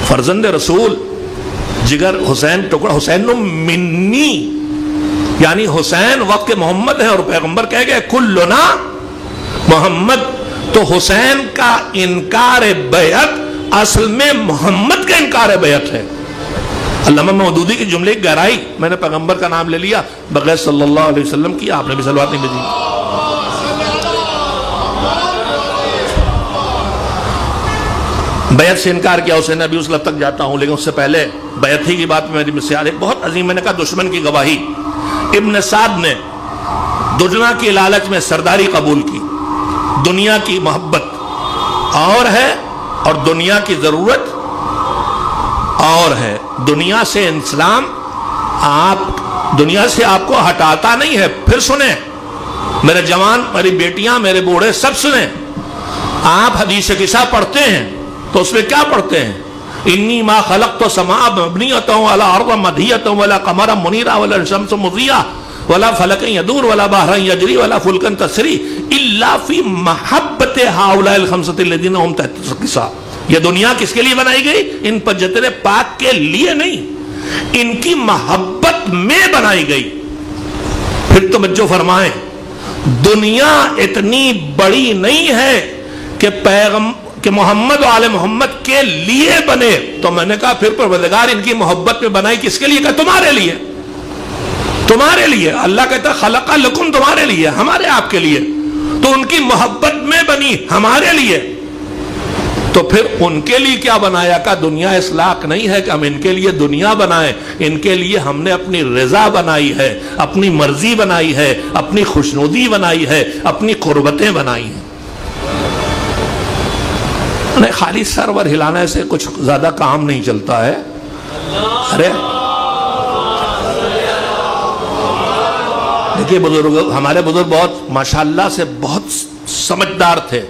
فرزند رسول جگر حسین ٹکڑا، حسین منی، یعنی حسین وقت کے محمد ہے، اور پیغمبر کہہ گئے کلنا محمد، تو حسین کا انکار بیعت اصل میں محمد کا انکار بیعت ہے۔ علامہ مودودی کی جملے کی گہرائی، میں نے پیغمبر کا نام لے لیا بغیر صلی اللہ علیہ وسلم کی، آپ نے بھی صلوات نہیں بھیجی۔ بیعت سے انکار کیا حسین نے، ابھی اس لفظ تک جاتا ہوں، لیکن اس سے پہلے بیعت ہی کی بات میں میری مثال ایک بہت عظیم، میں نے کہا دشمن کی گواہی۔ ابن سعد نے دنیا کی لالچ میں سرداری قبول کی، دنیا کی محبت اور ہے اور دنیا کی ضرورت اور ہے۔ دنیا سے اسلام دنیا سے آپ کو ہٹاتا نہیں ہے۔ پھر سنیں میرے جوان، میری بیٹیاں، میرے بوڑھے سب سنیں، آپ حدیث قصہ پڑھتے ہیں تو اس میں کیا پڑھتے ہیں؟ انی ما خلقت السماء مبنیۃ ولا ارض مدھیۃ ولا قمرا منیرا ولا شمس مضیٰ ولا فلک یدور ولا بحر یجری ولا فلک تسری الا فی محبت ہؤلاء الخمسۃ الذین هم تحت القصاء۔ یہ دنیا کس کے لیے بنائی گئی؟ ان پجتر پاک کے لیے نہیں، ان کی محبت میں بنائی گئی۔ پھر توجہ فرمائیں، دنیا اتنی بڑی نہیں ہے کہ محمد و آل محمد کے لیے بنے، تو میں نے کہا پھر پروردگار ان کی محبت میں بنائی کس کے لیے؟ کہ تمہارے لیے، تمہارے لیے۔ اللہ کہتا ہے خلق لکم، تمہارے لیے، ہمارے آپ کے لیے، تو ان کی محبت میں بنی ہمارے لیے۔ تو پھر ان کے لیے کیا بنایا؟ کہ دنیا اس لاق نہیں ہے کہ ہم ان کے لیے دنیا بنائیں، ان کے لیے ہم نے اپنی رضا بنائی ہے، اپنی مرضی بنائی ہے، اپنی خوشنودی بنائی ہے، اپنی قربتیں بنائی ہیں۔ خالی سرور ہلانے سے کچھ زیادہ کام نہیں چلتا ہے۔ ارے دیکھیے بزرگ، ہمارے بزرگ بہت ماشاءاللہ سے بہت سمجھدار تھے،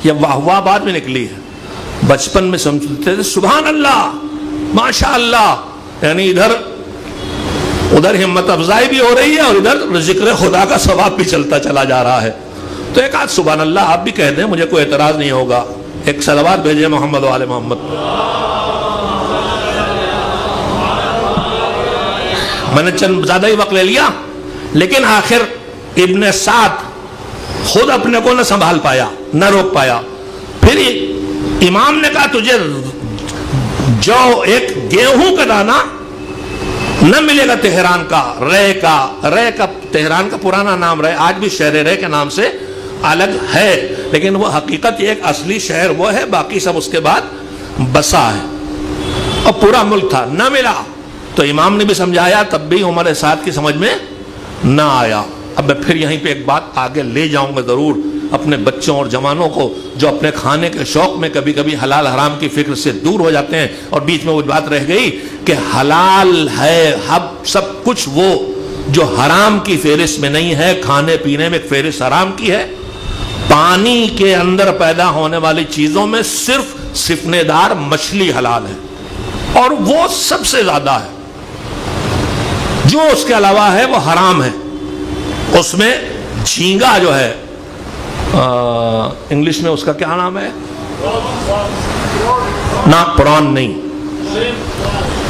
یہ واہ واہ بعد میں نکلی ہے، بچپن میں سمجھتے تھے سبحان اللہ ماشاءاللہ، یعنی ادھر ہمت افزائی بھی ہو رہی ہے اور ادھر ذکر خدا کا ثواب بھی چلتا چلا جا رہا ہے۔ تو ایک آدھ سبحان اللہ آپ بھی کہہ دیں، مجھے کوئی اعتراض نہیں ہوگا۔ ایک صلوات بھیجے محمد و آل محمد۔ میں نے چند زیادہ ہی وقت لے لیا، لیکن آخر ابن سعد خود اپنے کو نہ سنبھال پایا، نہ روک پایا۔ پھر امام نے کہا تجھے جو ایک گیہوں کا دانہ نہ ملے گا تہران کا، رے کا تہران کا پرانا نام رے، آج بھی شہر رے کے نام سے الگ ہے، لیکن وہ حقیقت ایک اصلی شہر وہ ہے، باقی سب اس کے بعد بسا ہے، اور پورا ملک تھا، نہ ملا۔ تو امام نے بھی سمجھایا، تب بھی عمر سعد کی سمجھ میں نہ آیا۔ اب میں پھر یہیں پہ ایک بات آگے لے جاؤں گا ضرور اپنے بچوں اور جوانوں کو، جو اپنے کھانے کے شوق میں کبھی کبھی حلال حرام کی فکر سے دور ہو جاتے ہیں، اور بیچ میں وہ بات رہ گئی کہ حلال ہے سب کچھ وہ جو حرام کی فہرست میں نہیں ہے، کھانے پینے میں ایک فہرست حرام کی ہے۔ پانی کے اندر پیدا ہونے والی چیزوں میں صرف سفنے دار مچھلی حلال ہے، اور وہ سب سے زیادہ ہے، جو اس کے علاوہ ہے وہ حرام ہے۔ اس میں جھینگا جو ہے، انگلش میں اس کا کیا نام ہے؟ نہ پران نہیں،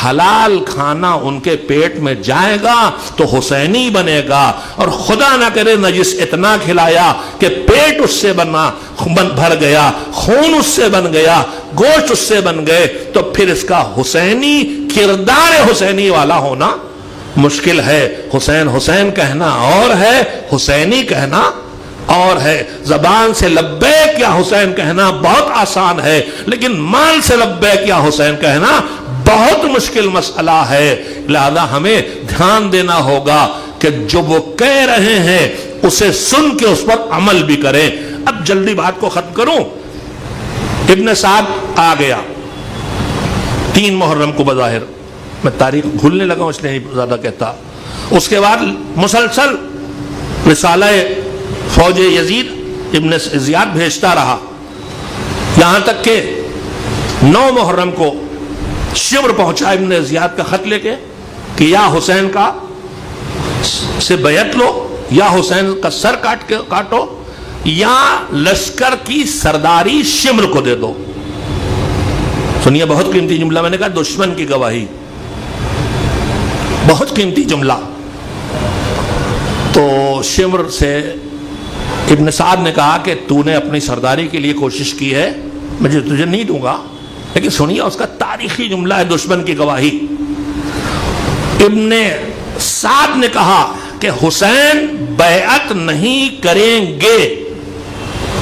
حلال کھانا ان کے پیٹ میں جائے گا تو حسینی بنے گا، اور خدا نہ کرے نجس اتنا کھلایا کہ پیٹ اس سے بھر گیا، خون اس سے بن گیا، گوشت اس سے بن گئے، تو پھر اس کا حسینی کردار حسینی والا ہونا مشکل ہے۔ حسین حسین کہنا اور ہے، حسینی کہنا اور ہے۔ زبان سے لبیک یا حسین کہنا بہت آسان ہے، لیکن مال سے لبیک یا حسین کہنا بہت مشکل مسئلہ ہے۔ لہذا ہمیں دھیان دینا ہوگا کہ جو وہ کہہ رہے ہیں اسے سن کے اس پر عمل بھی کریں۔ اب جلدی بات کو ختم کروں، ابن سعد آ گیا 3 محرم کو، بظاہر میں تاریخ بھولنے لگا ہوں اس لیے نہیں زیادہ کہتا۔ اس کے بعد مسلسل رسالہ فوج یزید ابن زیاد بھیجتا رہا، یہاں تک کہ 9 محرم کو شمر پہنچا ابن زیاد کا خط لے کے کہ یا حسین کا سے بیعت لو، یا حسین کا سر کاٹو، یا لشکر کی سرداری شمر کو دے دو۔ سنیے، بہت قیمتی جملہ، میں نے کہا دشمن کی گواہی، بہت قیمتی جملہ۔ تو شمر سے ابن سعد نے کہا کہ تو نے اپنی سرداری کے لیے کوشش کی ہے، مجھے تجھے نہیں دوں گا، لیکن سنیے اس کا تاریخی جملہ ہے، دشمن کی گواہی۔ ابن سعد نے کہا کہ حسین بیعت نہیں کریں گے۔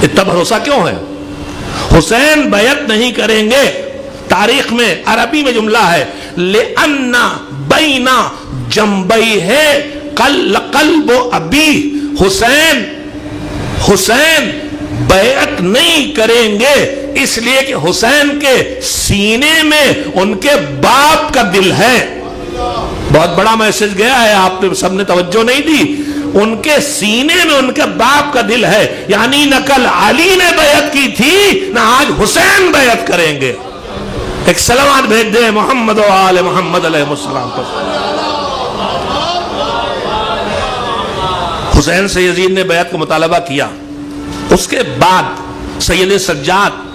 اتنا بھروسہ کیوں ہے؟ حسین بیعت نہیں کریں گے، تاریخ میں عربی میں جملہ ہے لِأَنَّ بَيْنَ جَنْبَيْهِ قَلْبُ أَبِيهِ، حسین بیعت نہیں کریں گے اس لیے کہ حسین کے سینے میں ان کے باپ کا دل ہے۔ بہت بڑا میسج گیا ہے، آپ نے سب نے توجہ نہیں دی۔ ان کے سینے میں ان کے باپ کا دل ہے، یعنی نہ کل علی نے بیعت کی تھی نہ آج حسین بیعت کریں گے۔ ایک سلامات بھیج دیں محمد و آل محمد علیہ السلام کو۔ حسین سے یزید نے بیعت کا مطالبہ کیا، اس کے بعد سید سجاد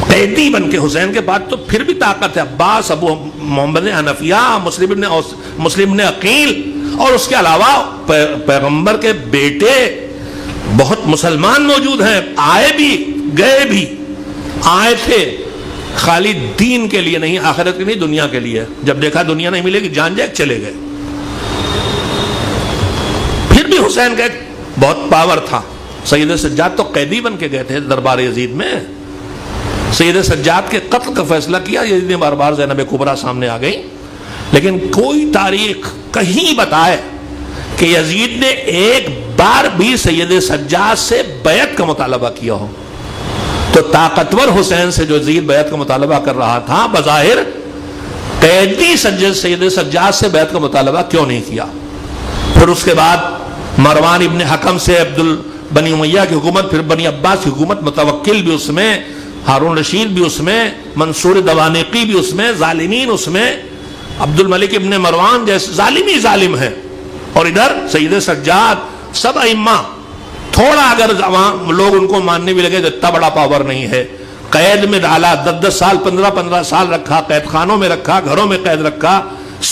قیدی بن کے، حسین کے بعد تو پھر بھی طاقت ہے، عباس، ابو محمد حنفیہ، مسلم نے عقیل، اور اس کے علاوہ پیغمبر کے بیٹے بہت مسلمان موجود ہیں، آئے بھی گئے بھی، آئے تھے خالی دین کے لیے نہیں، آخرت کے نہیں، دنیا کے لیے۔ جب دیکھا دنیا نہیں ملے گی، جان جائے چلے گئے۔ پھر بھی حسین کا ایک بہت پاور تھا۔ سید سجاد تو قیدی بن کے گئے تھے دربار یزید میں، سید سجاد کے قتل کا فیصلہ کیا، یزید نے بار بار زینب کبریٰ سامنے آ گئی، لیکن کوئی تاریخ کہیں بتائے کہ یزید نے ایک بار بھی سید سجاد سے بیعت کا مطالبہ کیا ہو۔ تو طاقتور حسین سے جو یزید بیعت کا مطالبہ کر رہا تھا، بظاہر قیدی سید سجاد سے بیعت کا مطالبہ کیوں نہیں کیا؟ پھر اس کے بعد مروان ابن حکم سے بنی امیہ کی حکومت، پھر بنی عباس کی حکومت، متوکل بھی اس میں، ہارون رشید بھی اس میں، منصور دوانقی بھی اس میں، ظالمین اس میں، عبد الملک ابن مروان جیسے ظالمی ظالم ہے، اور ادھر سید سجاد، سب ائمہ۔ تھوڑا اگر لوگ ان کو ماننے بھی لگے تو اتنا بڑا پاور نہیں ہے۔ قید میں ڈالا، 10 سال 15 سال رکھا، قید خانوں میں رکھا، گھروں میں قید رکھا،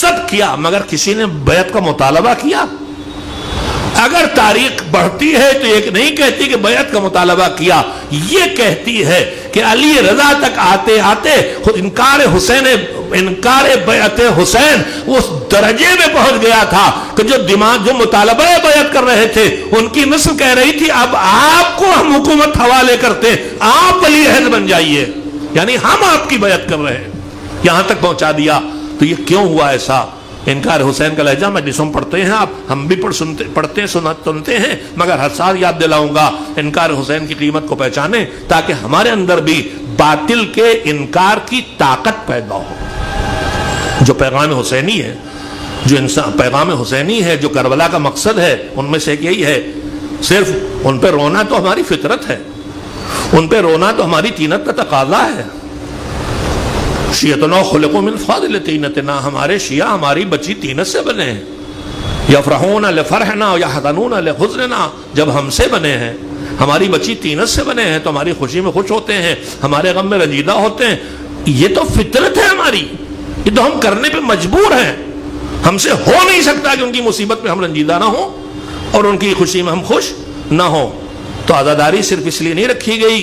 سب کیا، مگر کسی نے بیعت کا مطالبہ کیا؟ اگر تاریخ بڑھتی ہے تو یہ نہیں کہتی کہ بیعت کا مطالبہ کیا، یہ کہتی ہے کہ علی رضا تک آتے آتے انکار بیعت حسین اس درجے میں پہنچ گیا تھا کہ جو مطالبہ بیعت کر رہے تھے ان کی نسل کہہ رہی تھی اب آپ کو ہم حکومت حوالے کرتے، آپ ولی عہد بن جائیے، یعنی ہم آپ کی بیعت کر رہے ہیں، یہاں تک پہنچا دیا۔ تو یہ کیوں ہوا ایسا؟ انکار حسین کا لہجہ مجلسوں پڑھتے ہیں آپ، ہم بھی پڑھتے ہیں، سنتے ہیں، مگر ہر سال یاد دلاؤں گا انکار حسین کی قیمت کو پہچانیں تاکہ ہمارے اندر بھی باطل کے انکار کی طاقت پیدا ہو۔ جو پیغام حسینی ہے، جو پیغام حسینی ہے، جو کربلا کا مقصد ہے، ان میں سے ایک یہی ہے، صرف ان پہ رونا تو ہماری فطرت ہے، ان پہ رونا تو ہماری طینت کا تقاضا ہے۔ شیعتنا خلقوا من فاضل طینتنا، ہمارے شیعہ ہماری بچی طینت سے بنے ہیں۔ یفرحون لفرحنا یحزنون لحزننا، جب ہم سے بنے ہیں، ہماری بچی طینت سے بنے ہیں تو ہماری خوشی میں خوش ہوتے ہیں، ہمارے غم میں رنجیدہ ہوتے ہیں۔ یہ تو فطرت ہے ہماری، یہ تو ہم کرنے پہ مجبور ہیں. ہم سے ہو نہیں سکتا کہ ان کی مصیبت میں ہم رنجیدہ نہ ہوں اور ان کی خوشی میں ہم خوش نہ ہوں. تو عزاداری صرف اس لیے نہیں رکھی گئی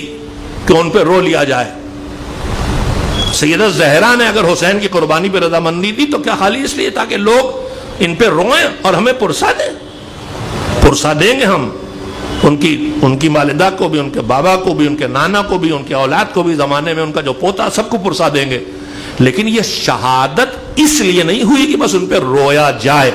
کہ ان پہ رو لیا جائے. سیدہ زہرا نے اگر حسین کی قربانی پہ رضامندی دی تو کیا خالی اس لیے تاکہ لوگ ان پہ روئیں اور ہمیں پرسا دیں؟ پرسا دیں گے ہم ان کی والدہ کو بھی، ان کے بابا کو بھی، ان کے نانا کو بھی، ان کے اولاد کو بھی، زمانے میں ان کا جو پوتا سب کو پرسا دیں گے. لیکن یہ شہادت اس لیے نہیں ہوئی کہ بس ان پہ رویا جائے.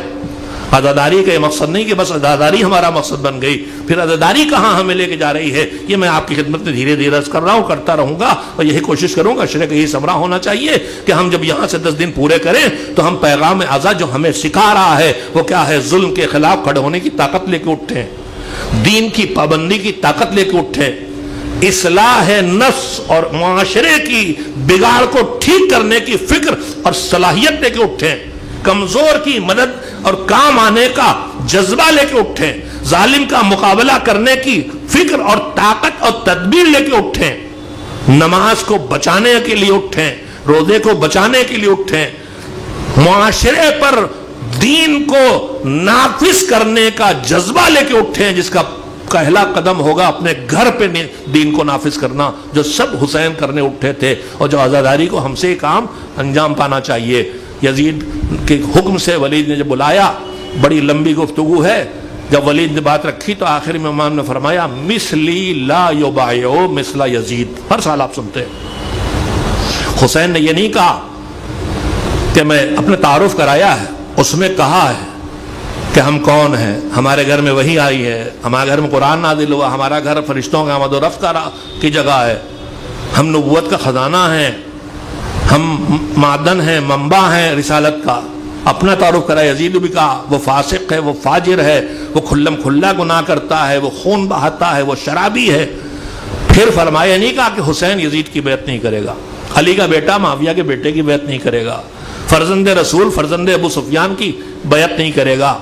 عزاداری کا یہ مقصد نہیں کہ بس عزاداری ہمارا مقصد بن گئی. پھر عزاداری کہاں ہمیں لے کے جا رہی ہے یہ میں آپ کی خدمت میں دھیرے دھیرے عرض کر رہا ہوں، کرتا رہوں گا اور یہی کوشش کروں گا. شرک یہی سمرا ہونا چاہیے کہ ہم جب یہاں سے 10 دن پورے کریں تو ہم پیغام ازا جو ہمیں سکھا رہا ہے وہ کیا ہے؟ ظلم کے خلاف کھڑے ہونے کی طاقت لے کے اٹھیں، دین کی پابندی کی طاقت لے کے اٹھیں، اصلاح نفس اور معاشرے کی بگاڑ کو ٹھیک کرنے کی فکر اور صلاحیت لے کے اٹھیں، کمزور کی مدد اور کام آنے کا جذبہ لے کے اٹھیں، ظالم کا مقابلہ کرنے کی فکر اور طاقت اور تدبیر لے کے اٹھیں، نماز کو بچانے کے لیے اٹھیں، روزے کو بچانے کے لیے اٹھیں، معاشرے پر دین کو نافذ کرنے کا جذبہ لے کے اٹھیں، جس کا پہلا قدم ہوگا اپنے گھر پہ دین کو نافذ کرنا، جو سب حسین کرنے اٹھے تھے اور جو عزاداری کو ہم سے کام انجام پانا چاہیے. یزید کے حکم سے ولید نے جب بلایا، بڑی لمبی گفتگو ہے، جب ولید نے بات رکھی تو آخر میں امام نے فرمایا مثلی لا یبایعو مثل یزید. ہر سال آپ سنتے ہیں حسین نے یہ نہیں کہا کہ میں اپنے تعارف کرایا ہے، اس میں کہا ہے کہ ہم کون ہیں، ہمارے گھر میں وحی آئی ہے، ہمارے گھر میں قرآن نازل ہوا، ہمارا گھر فرشتوں کے آمد و رفت کی جگہ ہے، ہم نبوت کا خزانہ ہیں، ہم معدن ہیں، منبع ہیں رسالت کا. اپنا تعارف کرا. یزید بھی کہا وہ فاسق ہے، وہ فاجر ہے، وہ کھلم کھلا گناہ کرتا ہے، وہ خون بہاتا ہے، وہ شرابی ہے. پھر فرمایا نہیں کہا کہ حسین یزید کی بیعت نہیں کرے گا، علی کا بیٹا معاویہ کے بیٹے کی بیعت نہیں کرے گا، فرزند رسول فرزند ابو سفیان کی بیعت نہیں کرے گا.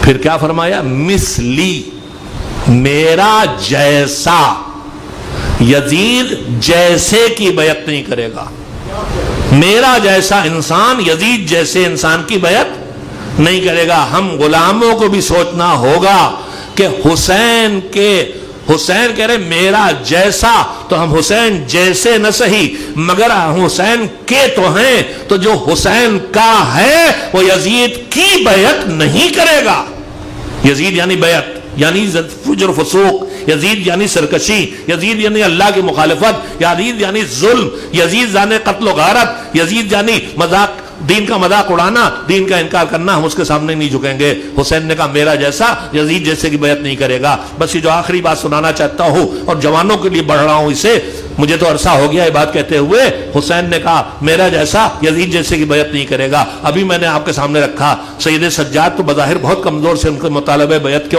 پھر کیا فرمایا؟ مثلی، میرا جیسا، یزید جیسے کی بیعت نہیں کرے گا. میرا جیسا انسان یزید جیسے انسان کی بیعت نہیں کرے گا. ہم غلاموں کو بھی سوچنا ہوگا کہ حسین کہہ رہے میرا جیسا، تو ہم حسین جیسے نہ سہی مگر حسین کے تو ہیں، تو جو حسین کا ہے وہ یزید کی بیعت نہیں کرے گا. یزید یعنی بیعت، یعنی فجر فسوق، یزید یعنی سرکشی، یزید یعنی اللہ کی مخالفت، یزید یعنی ظلم، یزید یعنی قتل و غارت، یزید یعنی مذاق، دین کا مذاق اڑانا، دین کا انکار کرنا. ہم اس کے سامنے نہیں جھکیں گے. حسین نے کہا میرا جیسا یزید جیسے کی بیعت نہیں کرے گا. بس یہ جو آخری بات سنانا چاہتا ہوں اور جوانوں کے لیے بڑھ رہا ہوں اسے، مجھے تو عرصہ ہو گیا یہ بات کہتے ہوئے. حسین نے کہا میرا جیسا یزید جیسے کی بیعت نہیں کرے گا. ابھی میں نے آپ کے سامنے رکھا سید سجاد تو بظاہر بہت کمزور سے ان کے مطالبہ بیعت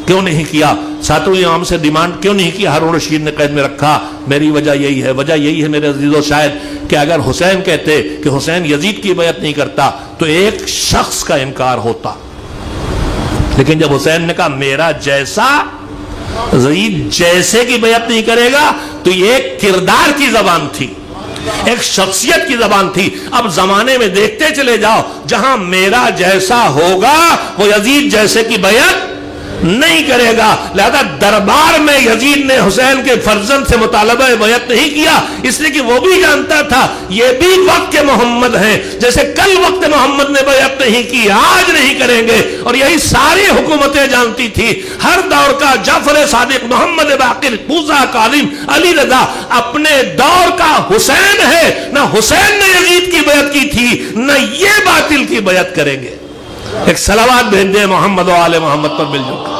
کیوں نہیں کیا، ساتویں امام سے ڈیمانڈ کیوں نہیں کیا، ہارون رشید نے قید میں رکھا. میری وجہ یہی ہے میرے عزیز و شاہد کہ اگر حسین کہتے کہ حسین یزید کی بیعت نہیں کرتا تو ایک شخص کا انکار ہوتا. لیکن جب حسین نے کہا میرا جیسا یزید جیسے کی بیعت نہیں کرے گا تو یہ ایک کردار کی زبان تھی، ایک شخصیت کی زبان تھی. اب زمانے میں دیکھتے چلے جاؤ جہاں میرا جیسا ہوگا وہ یزید جیسے کی بیعت نہیں کرے گا. لہذا دربار میں یزید نے حسین کے فرزند سے مطالبہ بیعت نہیں کیا، اس لیے کہ وہ بھی جانتا تھا یہ بھی وقت کے محمد ہیں، جیسے کل وقت محمد نے بیعت نہیں کی آج نہیں کریں گے. اور یہی ساری حکومتیں جانتی تھی. ہر دور کا جعفر صادق، محمد باقر، موسیٰ کاظم، علی رضا اپنے دور کا حسین ہے. نہ حسین نے یزید کی بیعت کی تھی نہ یہ باطل کی بیعت کریں گے. ایک صلوات بھیج دیں محمد و آل محمد پر مل جل.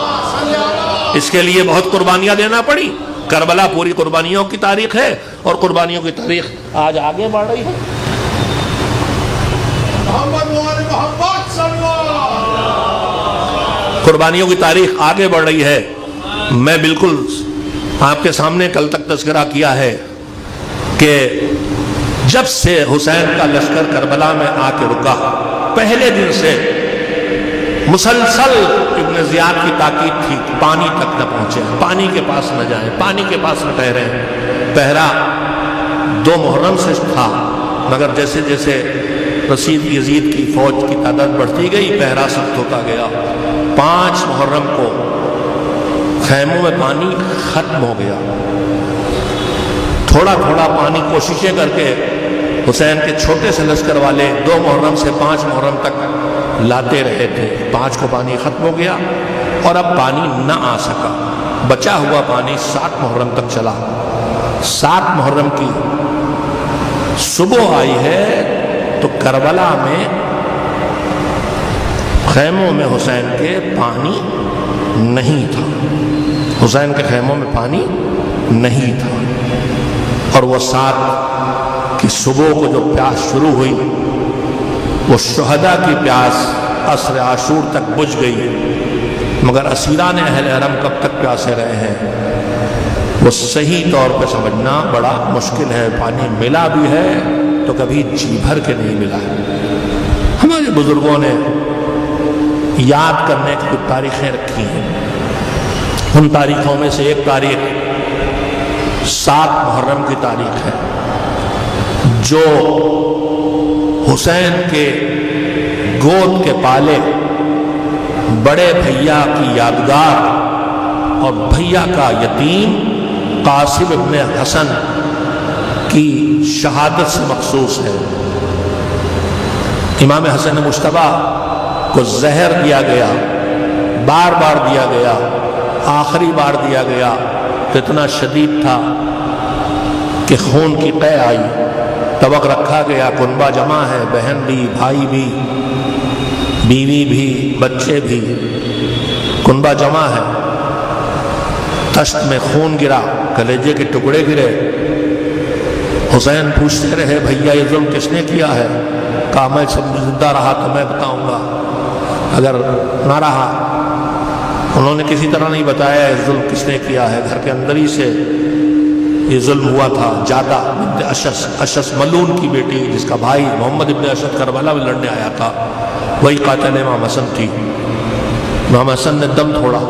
اس کے لیے بہت قربانیاں دینا پڑی. کربلا پوری قربانیوں کی تاریخ ہے اور قربانیوں کی تاریخ آج آگے بڑھ رہی ہے. قربانیوں کی تاریخ آگے بڑھ رہی ہے. میں بالکل آپ کے سامنے کل تک تذکرہ کیا ہے کہ جب سے حسین کا لشکر کربلا میں آ کے رکا، پہلے دن سے مسلسل ابن زیاد کی تاکید تھی پانی تک نہ پہنچے، پانی کے پاس نہ جائیں، پانی کے پاس نہ ٹھہریں. پہرا 2 محرم سے تھا، مگر جیسے جیسے رسید یزید کی فوج کی تعداد بڑھتی گئی پہرا سخت ہوتا گیا۔ 5 محرم کو خیموں میں پانی ختم ہو گیا، تھوڑا تھوڑا پانی کوششیں کر کے حسین کے چھوٹے سے لشکر والے 2 محرم سے 5 محرم تک لاتے رہے تھے۔ 5 کو پانی ختم ہو گیا اور اب پانی نہ آ سکا، بچا ہوا پانی 7 محرم تک چلا۔ 7 محرم کی صبح آئی ہے تو کربلا میں خیموں میں حسین کے پانی نہیں تھا، حسین کے خیموں میں پانی نہیں تھا، اور وہ 7 کی صبح کو جو پیاس شروع ہوئی وہ شہداء کی پیاس عصر عاشور تک بجھ گئی، مگر اسیران اہل حرم کب تک پیاسے رہے ہیں وہ صحیح طور پہ سمجھنا بڑا مشکل ہے۔ پانی ملا بھی ہے تو کبھی جی بھر کے نہیں ملا ہے۔ ہمارے بزرگوں نے یاد کرنے کی کچھ تاریخیں رکھی ہیں، ان تاریخوں میں سے ایک تاریخ 7 محرم کی تاریخ ہے، جو حسین کے گود کے پالے بڑے بھیا کی یادگار اور بھیا کا یتیم قاسم ابن حسن کی شہادت سے مخصوص ہے۔ امام حسن مجتبیٰ کو زہر دیا گیا، بار بار دیا گیا، آخری بار دیا گیا، اتنا شدید تھا کہ خون کی قے آئی، طبق رکھا گیا، کنبہ جمع ہے، بہن بھی، بھائی بھی، بیوی بھی، بچے بھی، کنبہ جمع ہے، تشت میں خون گرا، کلیجے کے ٹکڑے گرے۔ حسین پوچھتے رہے بھیا یہ ظلم کس نے کیا ہے؟ کہا میں زندہ رہا تو میں بتاؤں گا، اگر نہ رہا انہوں نے کسی طرح نہیں بتایا یہ ظلم کس نے کیا ہے۔ گھر کے اندر ہی سے یہ ظلم ہوا تھا۔ جادہ بنت اشس ملون کی بیٹی جس کا بھائی محمد ابن اشد کربلا میں لڑنے آیا تھا وہی قاتل امام حسن تھی۔ امام حسن نے دم توڑا،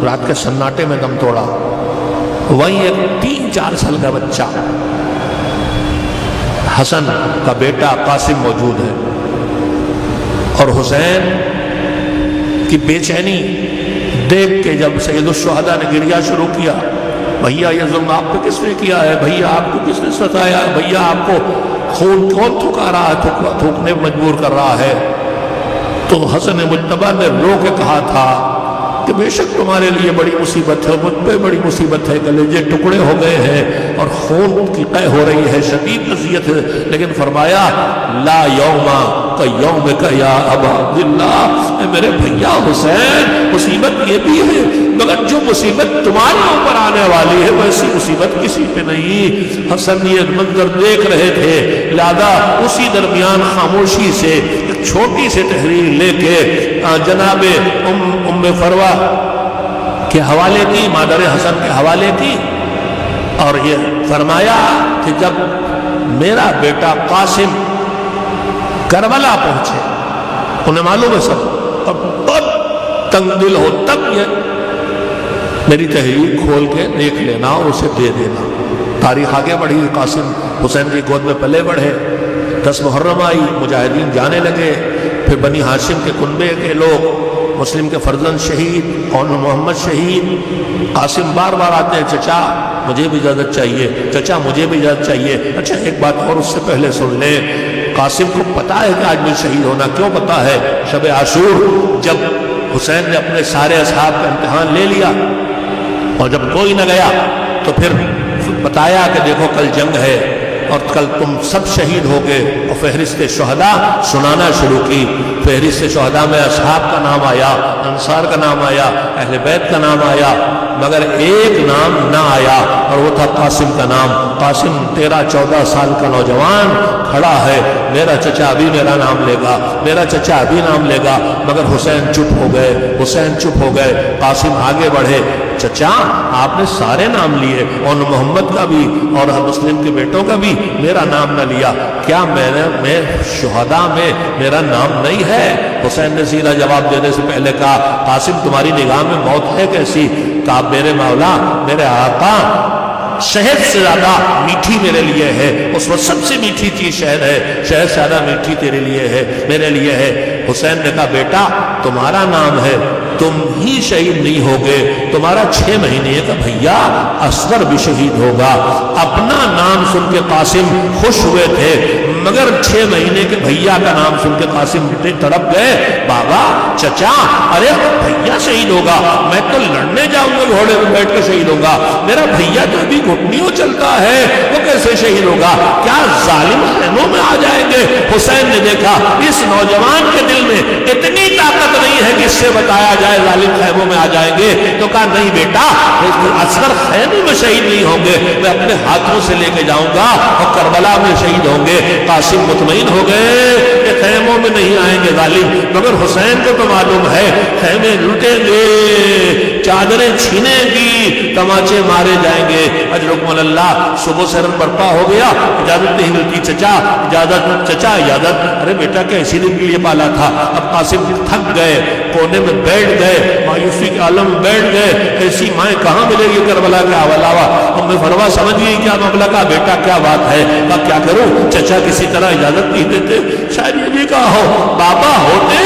رات کے سناٹے میں دم توڑا، وہیں ایک 3-4 سال کا بچہ حسن کا بیٹا قاسم موجود ہے، اور حسین کی بے چینی دیکھ کے جب سید الشہداء نے گریہ شروع کیا، بھیا یہ ظلم آپ پہ کس نے کیا ہے؟ بھیا آپ کو کس نے ستایا؟ بھیا آپ کو خون کون تھکا رہا ہے، تھوکنے مجبور کر رہا ہے؟ تو حسن مجتبیٰ نے رو کے کہا تھا کہ بے شک تمہارے لیے بڑی مصیبت ہے، مجھ پہ بڑی مصیبت ہے، کلیجے ٹکڑے ہو گئے ہیں اور خون کی قے ہو رہی ہے، شدید اذیت ہے، لیکن فرمایا لا یوما کیومک یا ابا عبداللہ، اے میرے بھیا حسین مصیبت یہ بھی ہے مگر جو مصیبت تمہارے اوپر آنے والی ہے ویسی مصیبت کسی پہ نہیں۔ حسن یہ منظر دیکھ رہے تھے، لہذا اسی درمیان خاموشی سے ایک چھوٹی سی تحریر لے کے جناب ام فروہ کے حوالے کی، مادر حسن کے حوالے کی، اور یہ فرمایا کہ جب میرا بیٹا قاسم کربلا پہنچے، انہیں معلوم ہے سب، اور بہت تنگ دل ہو تب یہ میری تحریر کھول کے دیکھ لینا اور اسے دے دینا۔ تاریخ آگے بڑھی، قاسم حسین کی گود میں پلے بڑھے، 10 محرم آئی، مجاہدین جانے لگے، پھر بنی ہاشم کے کنبے کے لوگ، مسلم کے فرزند شہید اور محمد شہید، قاسم بار بار آتے ہیں چچا مجھے بھی اجازت چاہیے، چچا مجھے بھی اجازت چاہیے۔ اچھا ایک بات اور اس سے پہلے سن لیں، قاسم کو پتا ہے کہ آج مجھے شہید ہونا، کیوں پتا ہے؟ شب عاشور جب حسین نے اپنے سارے اصحاب کا امتحان لے لیا اور جب کوئی نہ گیا تو پھر بتایا کہ دیکھو کل جنگ ہے اور کل تم سب شہید ہو گئے، اور فہرست شہداء سنانا شروع کی۔ فہرست شہداء میں اصحاب کا نام آیا، انصار کا نام آیا، اہل بیت کا نام آیا، مگر ایک نام نہ آیا اور وہ تھا قاسم کا نام۔ قاسم 13-14 سال کا نوجوان کھڑا ہے، میرا چچا ابھی میرا نام لے گا، میرا چچا ابھی نام لے گا، مگر حسین چپ ہو گئے، حسین چپ ہو گئے۔ قاسم آگے بڑھے، چچا آپ نے سارے نام لیے اور محمد کا بھی اور مسلم کے بیٹوں کا بھی، میرا نام نہ لیا، کیا میں شہداء میں میرا نام نہیں ہے؟ حسین نے سیدھا جواب دینے سے پہلے کہا قاسم تمہاری نگاہ میں موت ہے کیسی؟ کہا میرے مولا، میرے آقا شہد سے زیادہ میٹھی میرے لیے ہے، اس وقت سب سے میٹھی چیز شہد ہے، شہد سے زیادہ میٹھی تیرے لیے ہے، میرے لیے ہے۔ حسین نے کہا بیٹا تمہارا نام ہے، تم ہی شہید نہیں ہوگے، تمہارا 6 مہینے کا بھیا اصغر بھی شہید ہوگا۔ اپنا نام سن کے قاسم خوش ہوئے تھے، مگر 6 مہینے کے بھیا کا نام سن کے قاسم تڑپ گئے، بابا چچا ارے بھیا شہید ہوگا، میں تو لڑنے جاؤں گا گھوڑے میں بیٹھ کے شہید ہوگا، میرا بھیا تو ابھی گھٹنیوں چلتا ہے وہ کیسے شہید ہوگا، کیا ظالم خیموں میں آ جائیں گے؟ حسین نے دیکھا اس نوجوان کے دل میں اتنی طاقت نہیں ہے کہ اس سے بتایا جائے ظالم خیموں میں آ جائیں گے، تو کہا نہیں بیٹا اصغر خیموں میں شہید نہیں ہوں گے، میں اپنے ہاتھوں سے لے کے جاؤں گا اور کربلا میں شہید ہوں گے۔ قاسم مطمئن ہو گئے کہ خیموں میں نہیں آئیں گے ظالم، مگر حسین کو تو معلوم ہے خیمے لٹیں گے، چادریں چھینیں گی، تماچے مارے جائیں گے۔ اجرکم اللہ صبح سے رن برپا ہو گیا، اجازت نہیں ملتی، چچا اجازت، چچا اجازت، ارے بیٹا کیا اسی دن کے لیے پالا تھا۔ اب قاسم تھک گئے، کونے میں بیٹھ گئے، مایوسی کے عالم میں بیٹھ گئے، ایسی مائیں کہاں ملے گی کربلا کے علاوہ۔ ام فروا سمجھ گئی کیا معاملہ، کا بیٹا کیا بات ہے، کیا کروں، چچا کسی طرح اجازت نہیں دیتے، شاید یہ بھی کہا ہو بابا ہوتے،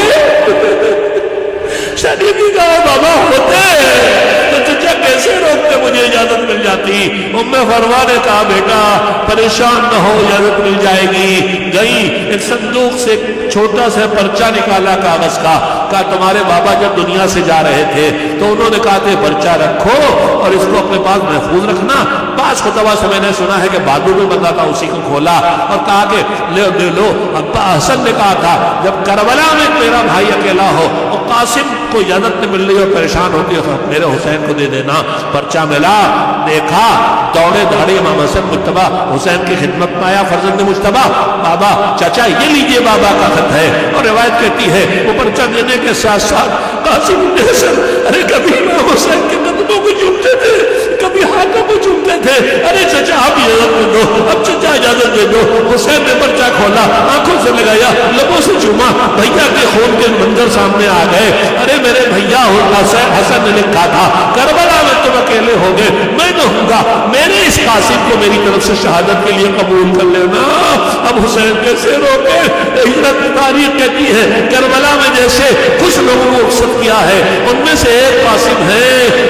شاید یہ بھی کہا بابا ہوتے تو چچا کیسے روکتے، مجھے اجازت مل جاتی۔ ام فروا نے کہا بیٹا پریشان نہ ہو، اجازت مل جائے گی۔ گئی ایک صندوق سے چھوٹا سا پرچہ نکالا کاغذ کا، کہا تمہارے بابا جب دنیا سے جا رہے تھے تو انہوں نے کہا کہ پرچہ رکھو اور اس کو اپنے پاس محفوظ رکھنا۔ بعض خطبہ سے میں نے سنا ہے کہ بہادر میں بندہ تھا، اسی کو کھولا اور کہا کہ لے لو۔ ابا حسن نے کہا تھا جب کربلا میں میرا بھائی اکیلا ہو اور قاسم کو اجازت نہیں مل رہی اور پریشان ہوتی ہے، میرے حسین کو دے دینا۔ پرچہ ملا، دیکھا، دوڑے دھاڑے امام حسن مجتبیٰ حسین کی خدمت میں آیا، فرزند مجتبیٰ بابا چچا یہ لیجئے بابا کا خط ہے۔ اور روایت کہتی ہے وہ پرچہ دینے کے ساتھ ساتھ قاسم بن حسن ارے کبھی امام حسین کے قدموں کو چومتے تھے، کبھی ہاتھوں کو چومتے تھے، ارے چچا آپ اجازت دے دو، اب چچا اجازت دے دو۔ حسین نے پرچہ کھولا، آنکھوں سے لگایا، لبوں سے چوما، بھیا کے خون کے منظر سامنے آ گئے۔ ارے میرے بھیا حسن نے لکھا تھا کربلا میں تم اکیلے ہو گئے، میں نہ ہوں گا، میرے اس قاسم کو میری طرف سے شہادت کے لیے قبول کر لینا۔ اب حسین کیسے روکے، ہجرت کی تاریخ کہتی ہے کربلا میں جیسے کچھ لوگوں کو رخصت کیا ہے، ان میں سے ایک قاسم ہے،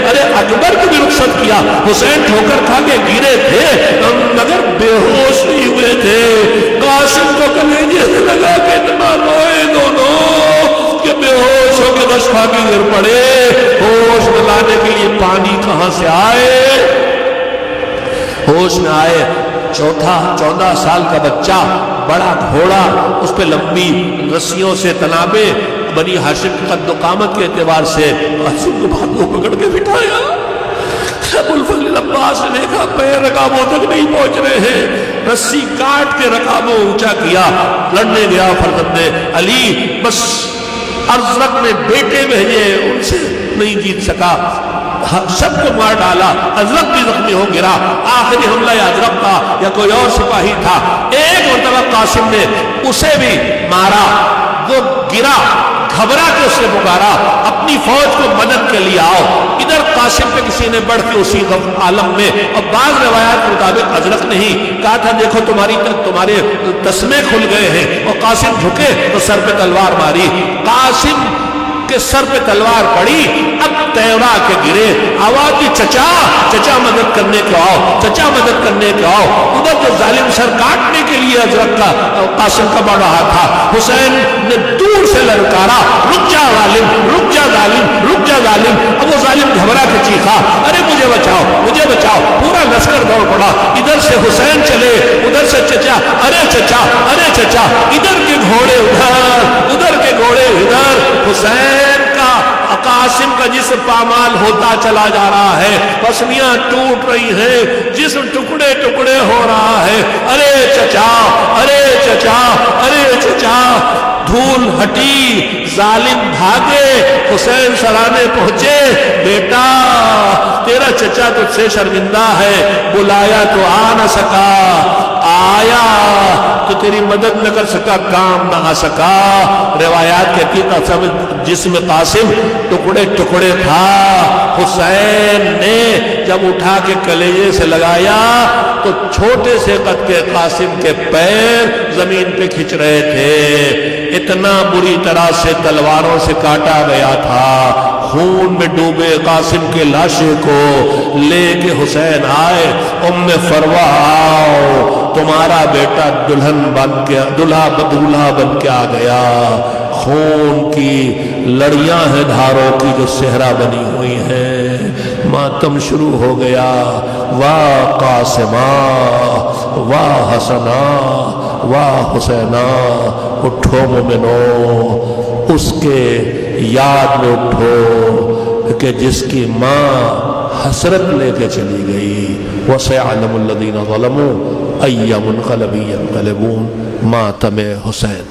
ارے اکبر کو بھی رخصت کیا۔ حسین ٹھوکر کھا کے گرے تھے مگر بے ہوش نہیں ہوئے تھے۔ قاسم کو کلیجے سے لگا کے اتنا روئے دونوں کہ بے ہوش ہو کے بس کھا کے گر پڑے۔ ہوش میں لانے کے لیے پانی کہاں سے آئے؟ ہوش میں آئے 14 سال کا بچہ، بڑا گھوڑا، اس پہ لمبی رسیوں سے تنابے، بنی ہاشم کی قد و قامت کے اعتبار سے قاسم کو ہاتھوں پکڑ کے بٹھایا۔ ابو الفضل عباس نے دیکھا پیر رکابوں تک نہیں پہنچ رہے ہیں، رسی کاٹ کے رکابوں اونچا کیا، لڑنے گیا فرزند علی، بس ازرق نے بیٹے بھیجے، ان سے نہیں جیت سکا، سب کو مار ڈالا، ازرق بھی زخمی ہو گرا۔ آخری حملہ یا ازرق کا یا کوئی اور سپاہی تھا، ایک مرتبہ قاسم نے اسے بھی مارا، وہ گرا، گھبرا کے اسے پکارا اپنی فوج کو مدد کے لیے آؤ۔ ادھر قاسم پہ کسی نے بڑھ کے اسی عالم میں، اور بعض روایات کے مطابق ازرق نہیں کہا تھا دیکھو تمہارے تسمے کھل گئے ہیں، اور قاسم جھکے تو سر پہ تلوار ماری، قاسم کے سر پہ تلوار پڑی، اب تیورا کے گرے، آواز دی چچا چچا مدد کرنے کو آؤ، چچا مدد کرنے کو آؤ۔ ادھر جو ظالم سر کاٹنے کے لیے ازرق کا قاسم کا بڑھ رہا تھا، حسین نے دور سے للکارا رک جا ظالم، رک جا ظالم، رک جا ظالم۔ اب وہ ظالم گھبرا کے چیخا ارے مجھے بچاؤ، مجھے بچاؤ، پورا لشکر دوڑ پڑا، ادھر سے حسین چلے، ادھر سے چچا ارے چچا ارے چچا، ادھر کے گھوڑے ادھر، ادھر کے گھوڑے ادھر۔ حسین کا قاسم کا جسم پامال ہوتا چلا جا رہا ہے، پسلیاں ٹوٹ رہی ہیں، جسم ٹکڑے ٹکڑے ہو رہا ہے، ارے چچا ارے چچا ارے چچا۔ دھول ہٹی، ظالم بھاگے، حسین سرانے پہنچے، بیٹا تیرا چچا تجھ سے شرمندہ ہے، بلایا تو آ نہ سکا، آیا تو تیری مدد نہ کر سکا، کام نہ آ سکا۔ روایات کہتی ہے جسم قاسم ٹکڑے ٹکڑے تھا، حسین نے جب اٹھا کے کلیجے سے لگایا تو چھوٹے سے قد کے قاسم کے پیر زمین پہ کھچ رہے تھے، اتنا بری طرح سے تلواروں سے کاٹا گیا تھا۔ خون میں ڈوبے قاسم کے لاشے کو لے کے حسین آئے، ام فروہ آؤ، تمہارا بیٹا دلہن بن کے دولہا بن کے آ گیا۔ خون کی لڑیاں ہیں دھاروں کی جو صحرا بنی ہوئی ہیں، ماتم شروع ہو گیا۔ واہ قاسمہ، واہ حسنہ، واہ حسینہ، اٹھو مومنو، اس کے یاد میں اٹھو کہ جس کی ماں حسرت لے کے چلی گئی۔ وَسَيَعْلَمُ الَّذِينَ ظَلَمُوا أَيَّ مُنْقَلَبٍ يَنْقَلِبُونَ۔ ماتم حسین۔